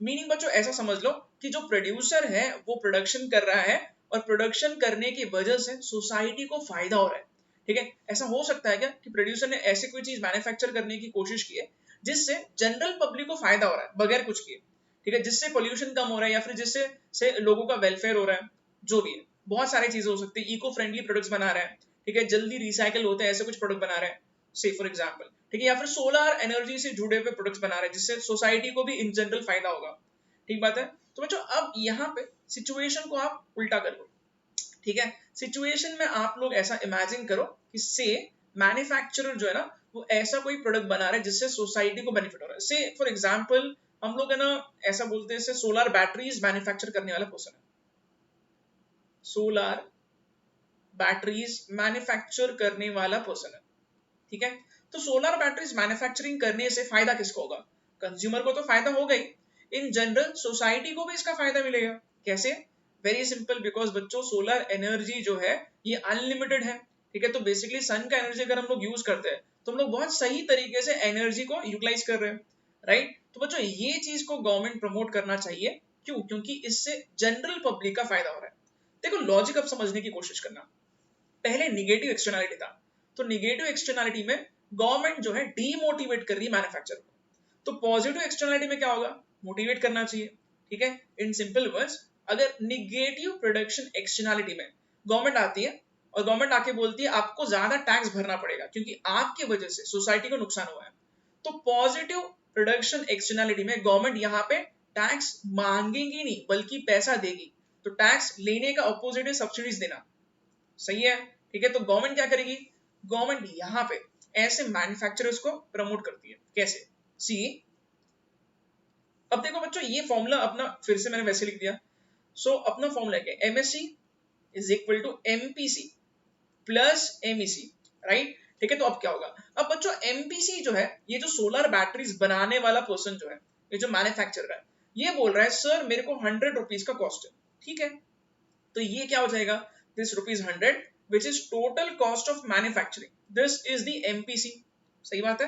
मीनिंग बच्चों ऐसा समझ लो कि जो प्रोड्यूसर है वो प्रोडक्शन कर रहा है, और प्रोडक्शन करने की वजह से सोसाइटी को फायदा हो रहा है। ठीक है, ऐसा हो सकता है क्या कि प्रोड्यूसर ने ऐसी कोई चीज मैन्युफैक्चर करने की कोशिश की है जिससे जनरल पब्लिक को फायदा हो रहा है बगैर कुछ किए। ठीक है, जिससे पोल्यूशन कम हो रहा है, या फिर जिससे से लोगों का वेलफेयर हो रहा है, जो भी है। बहुत सारी चीजें हो सकती है, इको फ्रेंडली प्रोडक्ट्स बना रहा है, ठीक है, जल्दी रिसाइकल होते हैं ऐसे कुछ प्रोडक्ट बना रहा है, से फॉर एग्जाम्पल। ठीक है, या फिर सोलर एनर्जी से जुड़े हुए प्रोडक्ट्स बना रहे हैं, जिससे सोसाइटी को भी इन जनरल फायदा होगा। ठीक बात है। तो बच्चों अब यहाँ पे सिचुएशन को आप उल्टा कर लो। ठीक है, सिचुएशन में आप लोग ऐसा इमेजिन करो कि से मैन्युफैक्चरर जो है ना वो ऐसा कोई प्रोडक्ट बना रहा है जिससे सोसाइटी को बेनिफिट हो रहा है। से फॉर एग्जांपल हम लोग है ना ऐसा बोलते हैं, सोलर बैटरीज मैन्युफैक्चर करने वाला पर्सन है, सोलर बैटरीज मैन्युफैक्चर करने वाला पर्सन है। ठीक है, तो सोलर बैटरीज मैन्युफैक्चरिंग करने से फायदा किसको होगा? कंज्यूमर को तो फायदा होगा ही, इन जनरल सोसाइटी को भी इसका फायदा मिलेगा। कैसे? वेरी सिंपल, बिकॉज बच्चों सोलर एनर्जी जो है ये अनलिमिटेड है। ठीक है, तो बेसिकली सन का एनर्जी अगर हम लोग यूज करते हैं तो हम लोग बहुत सही तरीके से एनर्जी को यूटिलाइज कर रहे हैं, राइट। तो बच्चों ये चीज को गवर्नमेंट प्रमोट करना चाहिए। क्यों? क्योंकि इससे जनरल पब्लिक का फायदा हो रहा है। देखो लॉजिक अब समझने की कोशिश करना। पहले निगेटिव एक्सटर्नैलिटी था, तो निगेटिव एक्सटर्नैलिटी में गवर्नमेंट जो है डीमोटिवेट कर रही है मैन्युफैक्चर को, तो पॉजिटिव एक्सटर्नैलिटी में क्या होगा? मोटिवेट करना चाहिए। ठीक है, इन सिंपल वर्ड्स अगर निगेटिव प्रोडक्शन एक्सटर्नैलिटी में गवर्नमेंट आती है और गवर्नमेंट आके बोलती है आपको ज्यादा टैक्स भरना पड़ेगा क्योंकि आपकी वजह से सोसाइटी को नुकसान हुआ है, तो पॉजिटिव प्रोडक्शन एक्सटर्नैलिटी में गवर्नमेंट यहाँ पे टैक्स मांगेगी नहीं बल्कि पैसा देगी। तो टैक्स लेने का अपोजिट है सब्सिडीज देना, सही है। ठीक है, तो गवर्नमेंट क्या करेगी? गवर्नमेंट यहाँ पे ऐसे मैन्युफैक्चरर्स को प्रमोट करती है। कैसे? सी, अब देखो बच्चों ये फॉर्मूला अपना फिर से मैंने वैसे लिख दिया। सो अपना फॉर्मूला क्या? MSC is equal to MPC plus MEC, right. ठीक है, तो अब क्या होगा, अब बच्चों एमपीसी जो है, ये जो सोलर बैटरीज बनाने वाला पर्सन जो है, ये जो मैन्युफैक्चरर है, ये बोल रहा है सर मेरे को 100 रुपीज का कॉस्ट है, ठीक है, तो ये क्या हो जाएगा, this ₹100 which is total cost of manufacturing, this is the MPC, सही बात है,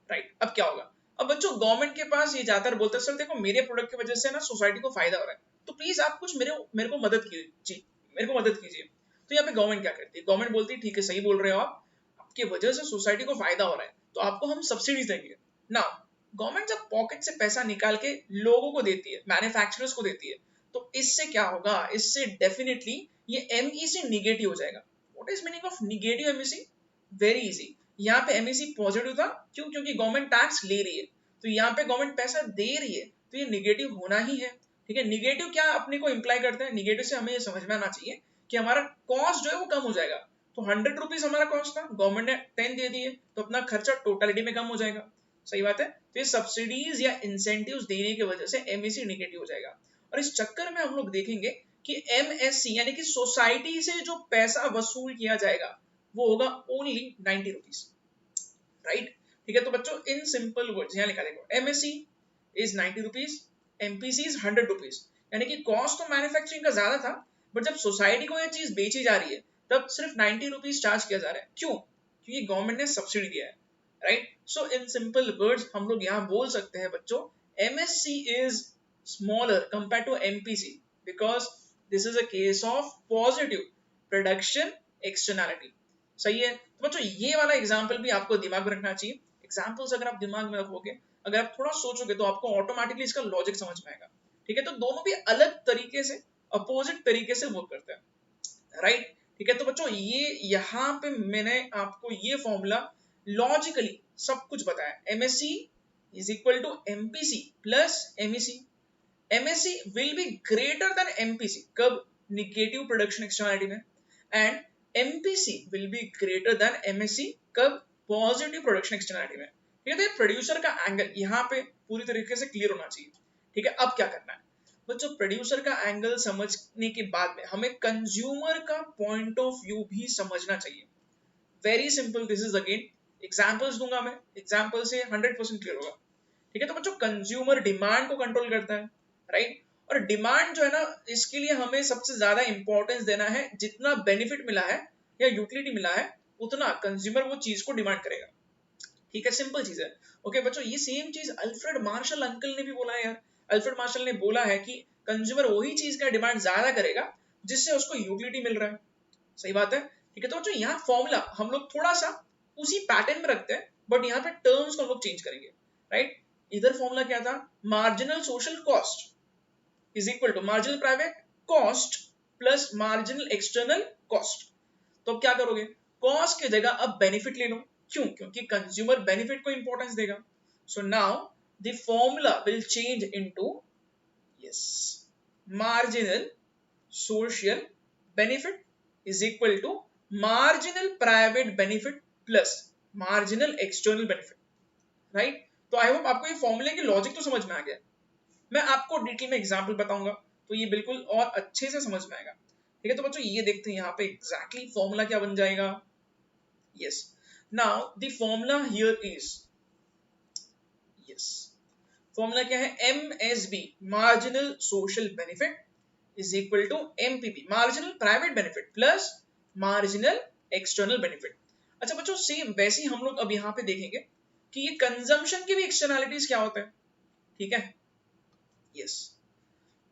राइट। अब क्या होगा, अब बच्चों गवर्नमेंट के पास ये जाकर बोलते हैं सर देखो मेरे प्रोडक्ट की वजह से ना सोसाइटी को फायदा हो रहा है, तो प्लीज आप कुछ मेरे को मदद कीजिए, मेरे को मदद कीजिए। तो यहाँ पे गवर्नमेंट क्या करती है, गवर्नमेंट बोलती है ठीक है सही बोल रहे हो आप, आपकी वजह से सोसाइटी को फायदा हो रहा है तो आपको हम सब्सिडीज देंगे ना। गवर्नमेंट जब पॉकेट से पैसा निकाल के लोगों को देती है, मैन्युफैक्चरर्स को देती है, तो इससे क्या होगा, इससे डेफिनेटली ये एमईसी निगेटिव हो जाएगा। What is meaning of negative MEC, very easy, यहाँ पे एमईसी पॉजिटिव था, क्यों, क्योंकि गवर्नमेंट टैक्स ले रही है, तो यहाँ पे गवर्नमेंट पैसा दे रही है, तो ये निगेटिव होना ही है, ठीक है। निगेटिव क्या अपने को इंप्लाई करते हैं, निगेटिव से हमें ये समझ में आना चाहिए कि हमारा कॉस्ट जो है वो कम हो जाएगा, तो 100 रुपीज हमारा कॉस्ट था, गवर्नमेंट ने 10 दे दिए, तो अपना खर्चा टोटलिटी में कम हो जाएगा, सही बात है। तो ये सब्सिडीज या इंसेंटिव्स देने की वजह से एमएससी निगेटिव हो जाएगा, और इस चक्कर में हम लोग देखेंगे कि एमएससी यानी कि सोसाइटी से जो पैसा वसूल किया जाएगा वो होगा ओनली 90 रुपीज, राइट, ठीक है। तो बच्चों इन सिंपल वर्ड्स यहाँ लिखा देखो, MSc is 90 rupees, MPC is 100 rupees, यानी कि कॉस्ट तो मैन्युफैक्चरिंग का ज्यादा था, बट जब सोसाइटी को ये चीज बेची जा रही है तब सिर्फ 90 रुपीज चार्ज किया जा रहा है, क्यों, क्योंकि गवर्नमेंट ने सब्सिडी दिया है, राइट। सो इन सिंपल वर्ड्स हम लोग यहाँ बोल सकते हैं बच्चों, MSc is smaller compared to MPC because this is a case of positive production externality, सही है। तो बच्चों ये वाला एग्जाम्पल भी आपको दिमाग में रखना चाहिए, एग्जाम्पल्स अगर आप दिमाग में रखोगे, अगर आप थोड़ा सोचोगे तो आपको ऑटोमेटिकली इसका लॉजिक समझ में आएगा, ठीक है। तो दोनों भी अलग तरीके से, अपोजिट तरीके से वर्क करते हैं, राइट, ठीक है। तो बच्चों ये यहाँ पे मैंने आपको ये फॉर्मूला लॉजिकली सब कुछ बताया, MSC is equal to MPC plus MEC, MSc will be greater than MPC कब, negative production externality में, and MPC will be greater than MSc कब, positive production externality में, ठीक है। तो ये प्रोड्यूसर का एंगल यहाँ पे पूरी तरीके से क्लियर होना चाहिए, ठीक है। अब क्या करना है बच्चों, प्रोड्यूसर का एंगल समझने के बाद में हमें कंज्यूमर का पॉइंट ऑफ व्यू भी समझना चाहिए, very simple, this is again examples दूंगा मैं, एग्जाम्पल से 100% क्लियर होगा, ठीक है। तो बच्चों कंज्यूमर डिमांड को कंट्रोल करता है, राइट, और डिमांड जो है ना, इसके लिए हमें सबसे ज्यादा इंपॉर्टेंस देना है, जितना बेनिफिट मिला है या यूटिलिटी मिला है उतना कंज्यूमर वो चीज को डिमांड करेगा, ठीक है, सिंपल चीज है। ओके बच्चों, ये सेम चीज अल्फ्रेड मार्शल अंकल ने भी बोला है यार, अल्फ्रेड मार्शल ने बोला है कि कंज्यूमर वही चीज का डिमांड ज्यादा करेगा जिससे उसको यूटिलिटी मिल रहा है, सही बात है, ठीक है। तो बच्चों यहाँ फॉर्मूला हम लोग थोड़ा सा उसी पैटर्न में रखते हैं, बट यहाँ पे टर्म्स को हम लोग चेंज करेंगे, राइट। इधर फॉर्मूला क्या था, marginal social cost is equal to marginal private cost plus marginal external cost। तो अब क्या करोगे, कॉस्ट की जगह अब बेनिफिट ले लो, क्यों, क्योंकि कंज्यूमर बेनिफिट को इंपॉर्टेंस देगा, so now the formula will change into yes marginal social benefit is equal to marginal private benefit plus marginal external benefit, right. तो आई होप आपको ये फॉर्मूले की लॉजिक तो समझ में आ गया, मैं आपको डिटेल में एग्जांपल बताऊंगा तो ये बिल्कुल और अच्छे से समझ में आएगा, ठीक है। तो बच्चों ये देखते हैं यहाँ पे एग्जैक्टली फॉर्मूला क्या बन जाएगा, yes, now the formula here is, yes, formula क्या है, MSB marginal social benefit is equal to MPB marginal private benefit plus marginal external benefit. अच्छा बच्चों सेम वैसे ही हम लोग अब यहाँ पे देखेंगे कि ये कंजम्पशन की भी एक्सटर्नलिटीज क्या होते हैं, ठीक है, यस।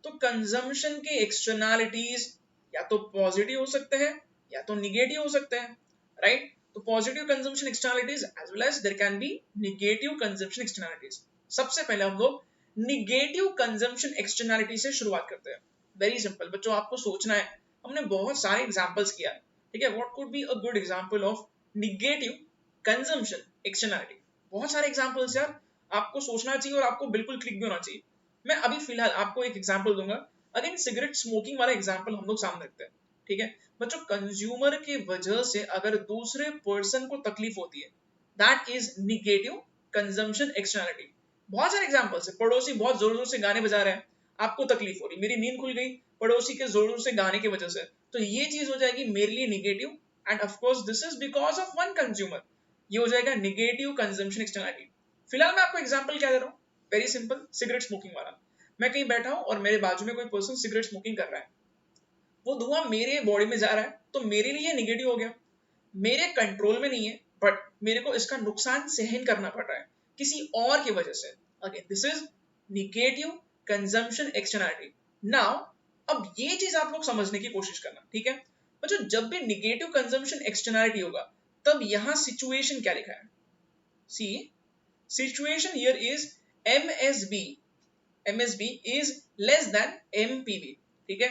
तो कंजम्पशन के एक्सटर्नलिटीज या तो पॉजिटिव हो सकते हैं या तो निगेटिव हो सकते हैं, राइट। तो positive consumption externalities as well as there can be negative consumption externalities. सबसे पहले हम लोग निगेटिव कंजम्पशन एक्सटर्नलिटी से शुरुआत करते हैं, वेरी सिंपल बच्चों, आपको सोचना है, हमने बहुत सारे एग्जांपल्स किया है, ठीक है, what could be a good example of negative consumption externality, बहुत सारे एग्जांपल्स यार, आपको सोचना चाहिए और आपको बिल्कुल क्लिक भी होना चाहिए। मैं अभी फिलहाल आपको एक एग्जांपल दूंगा, अगेन सिगरेट स्मोकिंग वाला एग्जांपल हम लोग सामने रखते हैं, ठीक है बच्चों। कंज्यूमर के वजह से अगर दूसरे पर्सन को तकलीफ होती है, that is negative consumption externality. बहुत सारे एग्जांपल्स है, पड़ोसी बहुत जोर जोर से गाने बजा रहे हैं, आपको तकलीफ हो रही, मेरी नींद खुल गई पड़ोसी के जोर जोर से गाने की वजह से, तो ये चीज हो जाएगी मेरे लिए negative, end of course this is because of one consumer, ये हो जाएगा निगेटिव कंजम्पशन एक्सटर्नलिटी। फिलहाल मैं आपको एग्जांपल क्या दे रहा हूँ, वेरी सिंपल, सिगरेट स्मोकिंग वाला। मैं कहीं बैठा हूँ और मेरे बाजू में कोई पर्सन सिगरेट स्मोकिंग कर रहा है, वो धुआं मेरे बॉडी में जा रहा है, तो मेरे लिए निगेटिव हो गया, मेरे कंट्रोल में नहीं है, बट मेरे को इसका नुकसान सहन करना पड़ रहा है किसी और की वजह से। Again this is negative consumption externality. Now अब ये चीज आप लोग समझने की कोशिश करना, ठीक है बच्चों। जब भी निगेटिव कंजम्पशन एक्सटर्नलिटी होगा, तब यहां सिचुएशन क्या लिखा है, see situation here is MSB, MSB is less than MPB, ठीक है।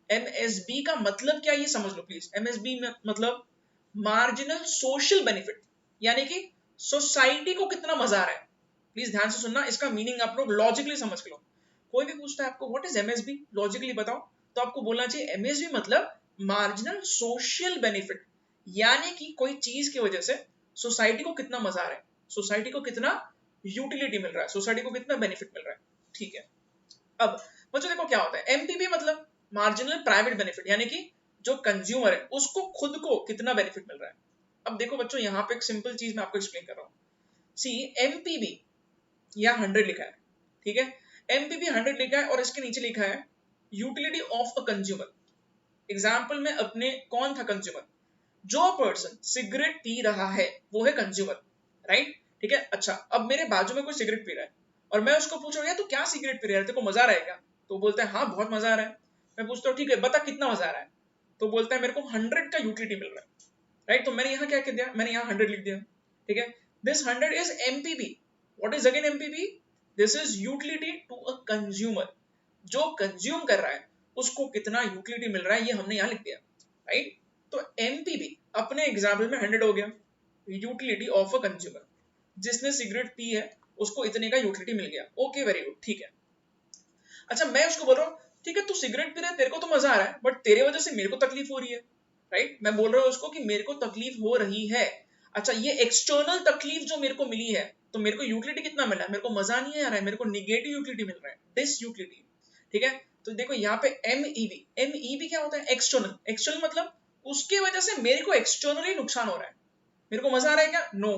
MSB का मतलब क्या, ये समझ लो प्लीज। MSB में मतलब मार्जिनल सोशल बेनिफिट, यानी कि सोसाइटी को कितना मजा आ रहा है। प्लीज ध्यान से सुनना, इसका मीनिंग आप लोग लॉजिकली समझ लो। कोई भी पूछता है आपको व्हाट इज MSB, लॉजिकली बताओ, तो आपको बोलना चाहिए MSB मतलब मार्जिनल सोशल बेनिफिट, यानी कि कोई चीज की वजह से सोसाइटी को कितना मजा आ रहा है, सोसाइटी को कितना यूटिलिटी मिल रहा है, सोसाइटी को कितना बेनिफिट मिल रहा है, ठीक है। अब बच्चों देखो क्या होता है, MPB मतलब मार्जिनल प्राइवेट बेनिफिट, यानी कि जो कंज्यूमर है उसको खुद को कितना बेनिफिट मिल रहा है। अब देखो बच्चों, यहाँ पे एक सिंपल चीज मैं आपको एक्सप्लेन कर रहा हूँ। सी MPB यहाँ 100 लिखा है, ठीक है। MPB 100 लिखा है और इसके नीचे लिखा है utility of a consumer. Example में अपने कौन था कंज्यूमर, जो पर्सन सिगरेट पी रहा है वो है कंज्यूमर, राइट, ठीक है। अच्छा, अब मेरे बाजू में कोई सिगरेट पी रहा है और मैं उसको पूछ रहा हूँ तो क्या सिगरेट पी रहा है, तेरे को मजा आ रहा है क्या, तो बोलता है हाँ बहुत मजा आ रहा है। मैं पूछता हूँ ठीक है बता कितना मजा आ रहा है, तो बोलता है मेरे को 100 का यूटिलिटी मिल रहा है, राइट। तो मैंने यहाँ क्या कर दिया, मैंने यहाँ 100 लिख दिया, ठीक है। This 100 is MPB। What is again MPB, this is utility to a consumer, जो कंज्यूम कर रहा है उसको कितना यूटिलिटी मिल रहा है, ये हमने यहाँ लिख दिया, राइट। तो MPB अपने एग्जाम्पल में 100 हो गया, यूटिलिटी ऑफ अ कंज्यूमर, जिसने सिगरेट पी है उसको इतने का यूटिलिटी मिल गया, ओके वेरी गुड, ठीक है। अच्छा, मैं उसको बोल रहा हूँ ठीक है तू सिगरेट पी रहा है, तेरे को तो मजा आ रहा है, बट तेरे वजह से मेरे को तकलीफ हो रही है, राइट। मैं बोल रहा हूँ उसको कि मेरे को तकलीफ हो रही है। अच्छा, ये एक्सटर्नल तकलीफ जो मेरे को मिली है, तो मेरे को यूटिलिटी कितना मिला है, मेरे को मजा नहीं आ रहा है, मेरे को निगेटिव यूटिलिटी मिल रहा है, डिस यूटिलिटी, ठीक है। तो देखो यहाँ पे MEB क्या होता है, एक्सटर्नल। एक्सटर्नल मतलब उसके वजह से मेरे को एक्सटर्नली नुकसान हो रहा है, मेरे को मजा आ रहा है क्या, no,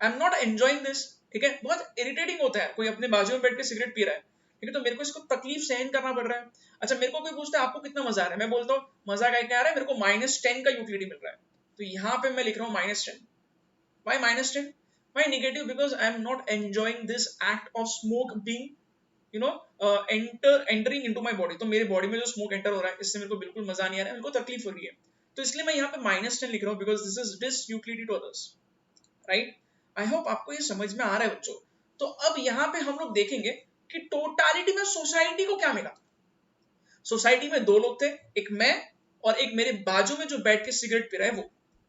I am not enjoying this, ठीक है। बहुत इरिटेटिंग होता है, कोई अपने बाजू में बैठ के सिगरेट पी रहा है, ठीक है, तो मेरे को इसको तकलीफ सहन करना पड़ रहा है। अच्छा, मेरे को कोई पूछता है आपको कितना मजा आ रहा है, मैं बोलता हूँ मजा क्या आ रहा है, मेरे को -10 का यूटिलिटी मिल रहा है, तो यहाँ पे मैं लिख रहा हूँ -10। Why -10, why negative, because I am not enjoying this act of smoke being entering into my body. तो मेरे बॉडी में जो स्मोक एंटर हो रहा है, इससे मेरे को बिल्कुल मजा नहीं आ रहा है, मेरे को तकलीफ हो रही है, तो इसलिए मैं यहाँ पे -10 लिख रहा हूँ, because this is disutility to others, right. I hope आपको ये समझ में आ रहा है बच्चों। तो अब यहाँ पे हम लोग देखेंगे कि टोटालिटी में सोसाइटी को क्या मिला। सोसाइटी में दो लोग थे, एक मैं और एक मेरे बाजू में जो बैठ के सिगरेट पी रहा है वो,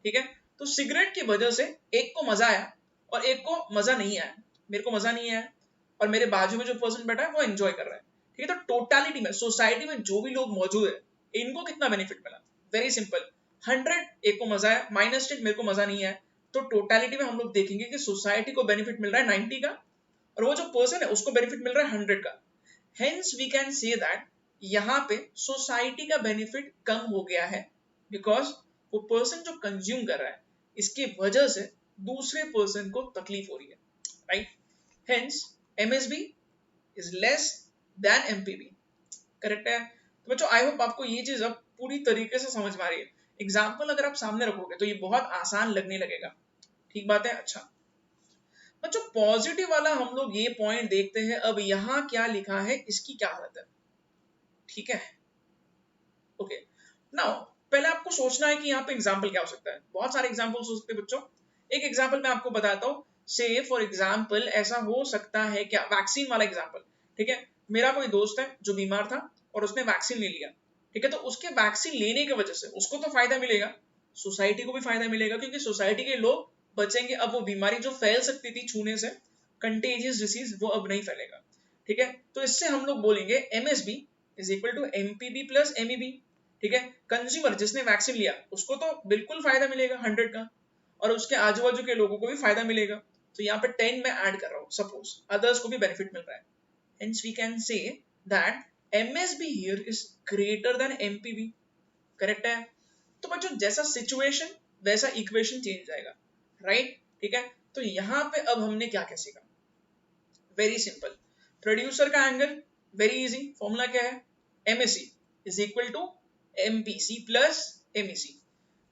ठीक है। तो सिगरेट की वजह से एक को मजा आया और एक को मजा नहीं आया, मेरे को मजा नहीं आया और मेरे बाजू में जो पर्सन बैठा है वो एंजॉय कर रहा है, ठीक है। तो टोटालिटी में सोसाइटी में जो भी लोग मौजूद है इनको कितना बेनिफिट मिला, वेरी सिंपल, 100 एक को मजा आया, -10 मेरे को मजा नहीं आया, तो टोटालिटी में हम लोग देखेंगे कि सोसाइटी को बेनिफिट मिल रहा है 90 का और वो जो पर्सन है उसको बेनिफिट मिल रहा है 100 का। Hence we can say that यहाँ पे सोसाइटी का बेनिफिट कम हो गया है, बिकॉज वो पर्सन जो कंज्यूम कर रहा है इसके वजह से दूसरे पर्सन को तकलीफ हो रही है, right. Hence MSB is less than MPB, correct है। तो बच्चों आई होप आपको ये चीज अब पूरी तरीके से समझ में आ रही है। एग्जाम्पल अगर आप सामने रखोगे तो ये बहुत आसान लगने लगेगा, ठीक बात है। अच्छा बच्चों, पॉजिटिव वाला हम लोग ये पॉइंट देखते हैं, अब यहाँ क्या लिखा है इसकी क्या हालत है, ठीक है। ओके, नाउ पहले आपको सोचना है कि यहाँ पे एग्जाम्पल क्या हो सकता है। बहुत सारे एग्जाम्पल्स हो सकते हैं बच्चों। एक एग्जाम्पल मैं आपको बताता हूँ, से फॉर एग्जाम्पल ऐसा हो सकता है क्या, वैक्सीन वाला एग्जाम्पल, ठीक है। मेरा कोई दोस्त है जो बीमार था और उसने वैक्सीन ले लिया, ठीक है। तो उसके वैक्सीन लेने की वजह से उसको तो फायदा मिलेगा, सोसाइटी को भी फायदा मिलेगा, क्योंकि सोसाइटी के लोग बचेंगे। अब वो बीमारी जो फैल सकती थी छूने से, कंटेजियस डिसीज, वो अब नहीं फैलेगा, ठीक है। तो इससे हम लोग बोलेंगे MSB is equal to MPB plus MEB, ठीक है। कंज्यूमर जिसने वैक्सीन लिया उसको तो बिल्कुल फायदा मिलेगा 100 का, और उसके आजू बाजू के लोगों को भी फायदा मिलेगा। तो यहाँ पे 10 मैं ऐड कर रहा हूँ, सपोज अदर्स को भी बेनिफिट मिल रहा है। Hence we can say that MSB here is greater than MPB, correct है। तो बच्चों जैसा सिचुएशन वैसा इक्वेशन चेंज जाएगा, राइट। ठीक है, तो यहाँ पे अब हमने क्या क्या सीखा, वेरी सिंपल, प्रोड्यूसर का एंगल वेरी इजी, फॉर्मूला क्या है, MSC is equal to MPC plus MEC.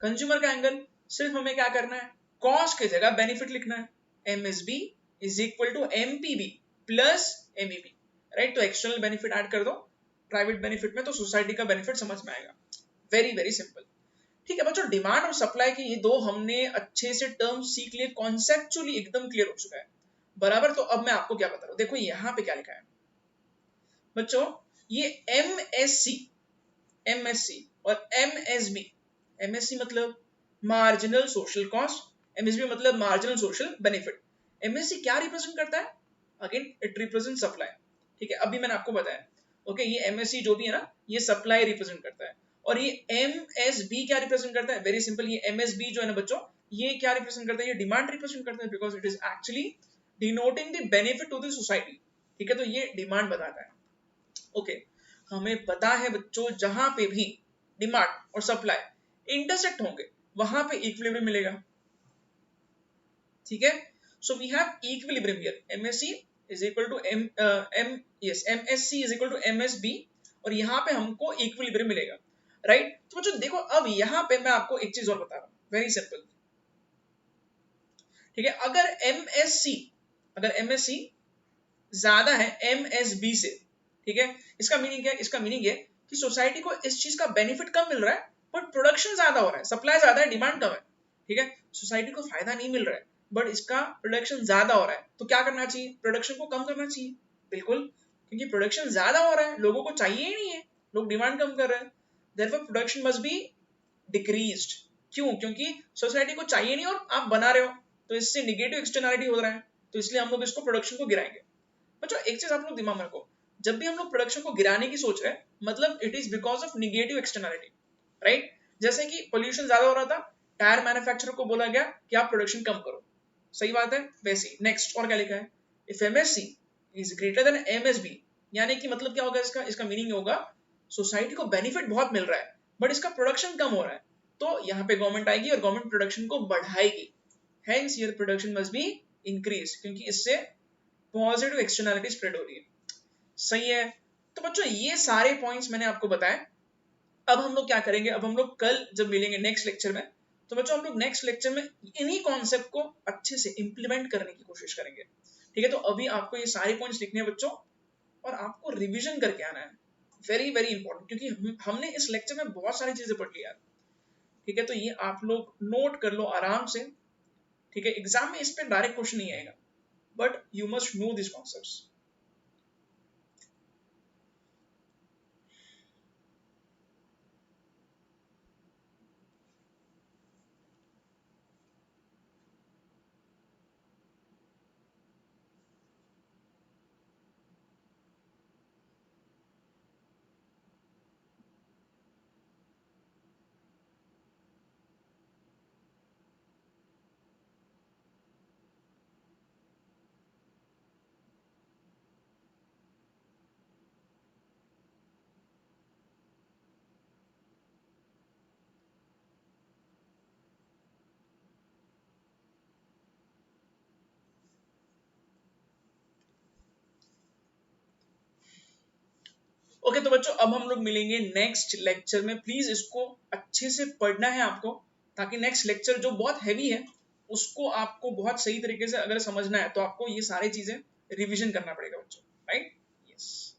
Consumer का एंगल सिर्फ हमें क्या करना है, कॉस्ट की जगह बेनिफिट लिखना है, MSB is equal to MPB plus MEB, right. तो एक्सटर्नल बेनिफिट ऐड कर दो प्राइवेट बेनिफिट में, तो सोसाइटी का बेनिफिट समझ में आएगा, वेरी वेरी सिंपल। ठीक है बच्चों, डिमांड और सप्लाई के ये दो हमने अच्छे से टर्म सीख लिए, कॉन्सेप्चुअली एकदम क्लियर हो चुका है बराबर। तो अब मैं आपको क्या बता रहा हूँ, देखो यहाँ पे क्या लिखा है बच्चों, ये एमएससी और एमएसबी, एमएससी मतलब मार्जिनल सोशल कॉस्ट, एमएसबी मतलब मार्जिनल सोशल बेनिफिट। एमएससी क्या रिप्रेजेंट करता है, अगेन इट रिप्रेजेंट सप्लाई, ठीक है, अभी मैंने आपको बताया, ओके। ये एमएससी जो भी है ना, ये सप्लाई रिप्रेजेंट करता है, और ये एमएसबी क्या रिप्रेजेंट करता है, वेरी सिंपल, ये एमएसबी जो है ना बच्चों, ये क्या रिप्रेजेंट करता है, ये डिमांड रिप्रेजेंट करता है, because it is actually denoting the benefit to the society, ठीक है, तो ये डिमांड बताता है, ओके। हमें पता है बच्चों, जहां पे भी डिमांड और सप्लाई इंटरसेक्ट होंगे वहां पे इक्विलिब्रियम मिलेगा, ठीक है। So we have equilibrium here, MSC is equal to MSC is equal to MSB, और यहाँ पे हमको इक्विलिब्रियम मिलेगा, राइट। तो बच्चों देखो, अब यहाँ पे मैं आपको एक चीज और बता रहा हूँ, वेरी सिंपल, ठीक है। अगर एमएससी ज्यादा है एमएसबी से, ठीक है, इसका मीनिंग क्या है, इसका मीनिंग है कि सोसाइटी को इस चीज का बेनिफिट कम मिल रहा है, बट प्रोडक्शन ज्यादा हो रहा है, सप्लाई ज्यादा है, डिमांड कम है, ठीक है। सोसाइटी को फायदा नहीं मिल रहा है, बट इसका प्रोडक्शन ज्यादा हो रहा है, तो क्या करना चाहिए, प्रोडक्शन को कम करना चाहिए, बिल्कुल, क्योंकि प्रोडक्शन ज्यादा हो रहा है, लोगों को चाहिए ही नहीं है, लोग डिमांड कम कर रहे हैं, therefore production must be decreased. क्यों, क्योंकि सोसाइटी को चाहिए नहीं और आप बना रहे हो, तो इससे निगेटिव एक्सटर्नैलिटी हो रहा है, तो इसलिए हम लोग इसको प्रोडक्शन को गिराएंगे। बच्चों एक चीज आप लोग दिमाग में रखो, जब भी हम लोग प्रोडक्शन को गिराने की सोच रहे हैं, मतलब it is because of negative externality, right. जैसे कि पोल्यूशन ज्यादा हो रहा था, टायर मैन्युफैक्चरर को बोला गया कि आप प्रोडक्शन कम करो, सही बात है। वैसे नेक्स्ट और क्या लिखा है, if MSc is greater then MSB, यानी कि मतलब क्या होगा, इसका इसका मीनिंग होगा सोसाइटी को बेनिफिट बहुत मिल रहा है, बट इसका प्रोडक्शन कम हो रहा है, तो यहाँ पे गवर्नमेंट आएगी और गवर्नमेंट प्रोडक्शन को बढ़ाएगी, hence your production must be increase, क्योंकि इससे पॉजिटिव एक्सटर्नैलिटी स्प्रेड हो रही है, सही है। तो बच्चों ये सारे पॉइंट्स मैंने आपको बताए, अब हम लोग क्या करेंगे, अब हम लोग कल जब मिलेंगे नेक्स्ट लेक्चर में, तो बच्चों हम लोग नेक्स्ट लेक्चर में इन्हीं कॉन्सेप्ट को अच्छे से इंप्लीमेंट करने की कोशिश करेंगे, ठीक है। तो अभी आपको ये सारे पॉइंट्स लिखने हैं बच्चों, और आपको रिवीजन करके आना है, वेरी वेरी इंपॉर्टेंट, क्योंकि हमने इस लेक्चर में बहुत सारी चीजें पढ़ ली यार, ठीक है। तो ये आप लोग नोट कर लो आराम से, ठीक है, एग्जाम में इस पर डायरेक्ट क्वेश्चन नहीं आएगा, but you must know this concepts. Okay तो बच्चों अब हम लोग मिलेंगे नेक्स्ट लेक्चर में, प्लीज इसको अच्छे से पढ़ना है आपको, ताकि नेक्स्ट लेक्चर जो बहुत हैवी है उसको आपको बहुत सही तरीके से अगर समझना है, तो आपको ये सारी चीजें रिवीजन करना पड़ेगा बच्चों, राइट। यस।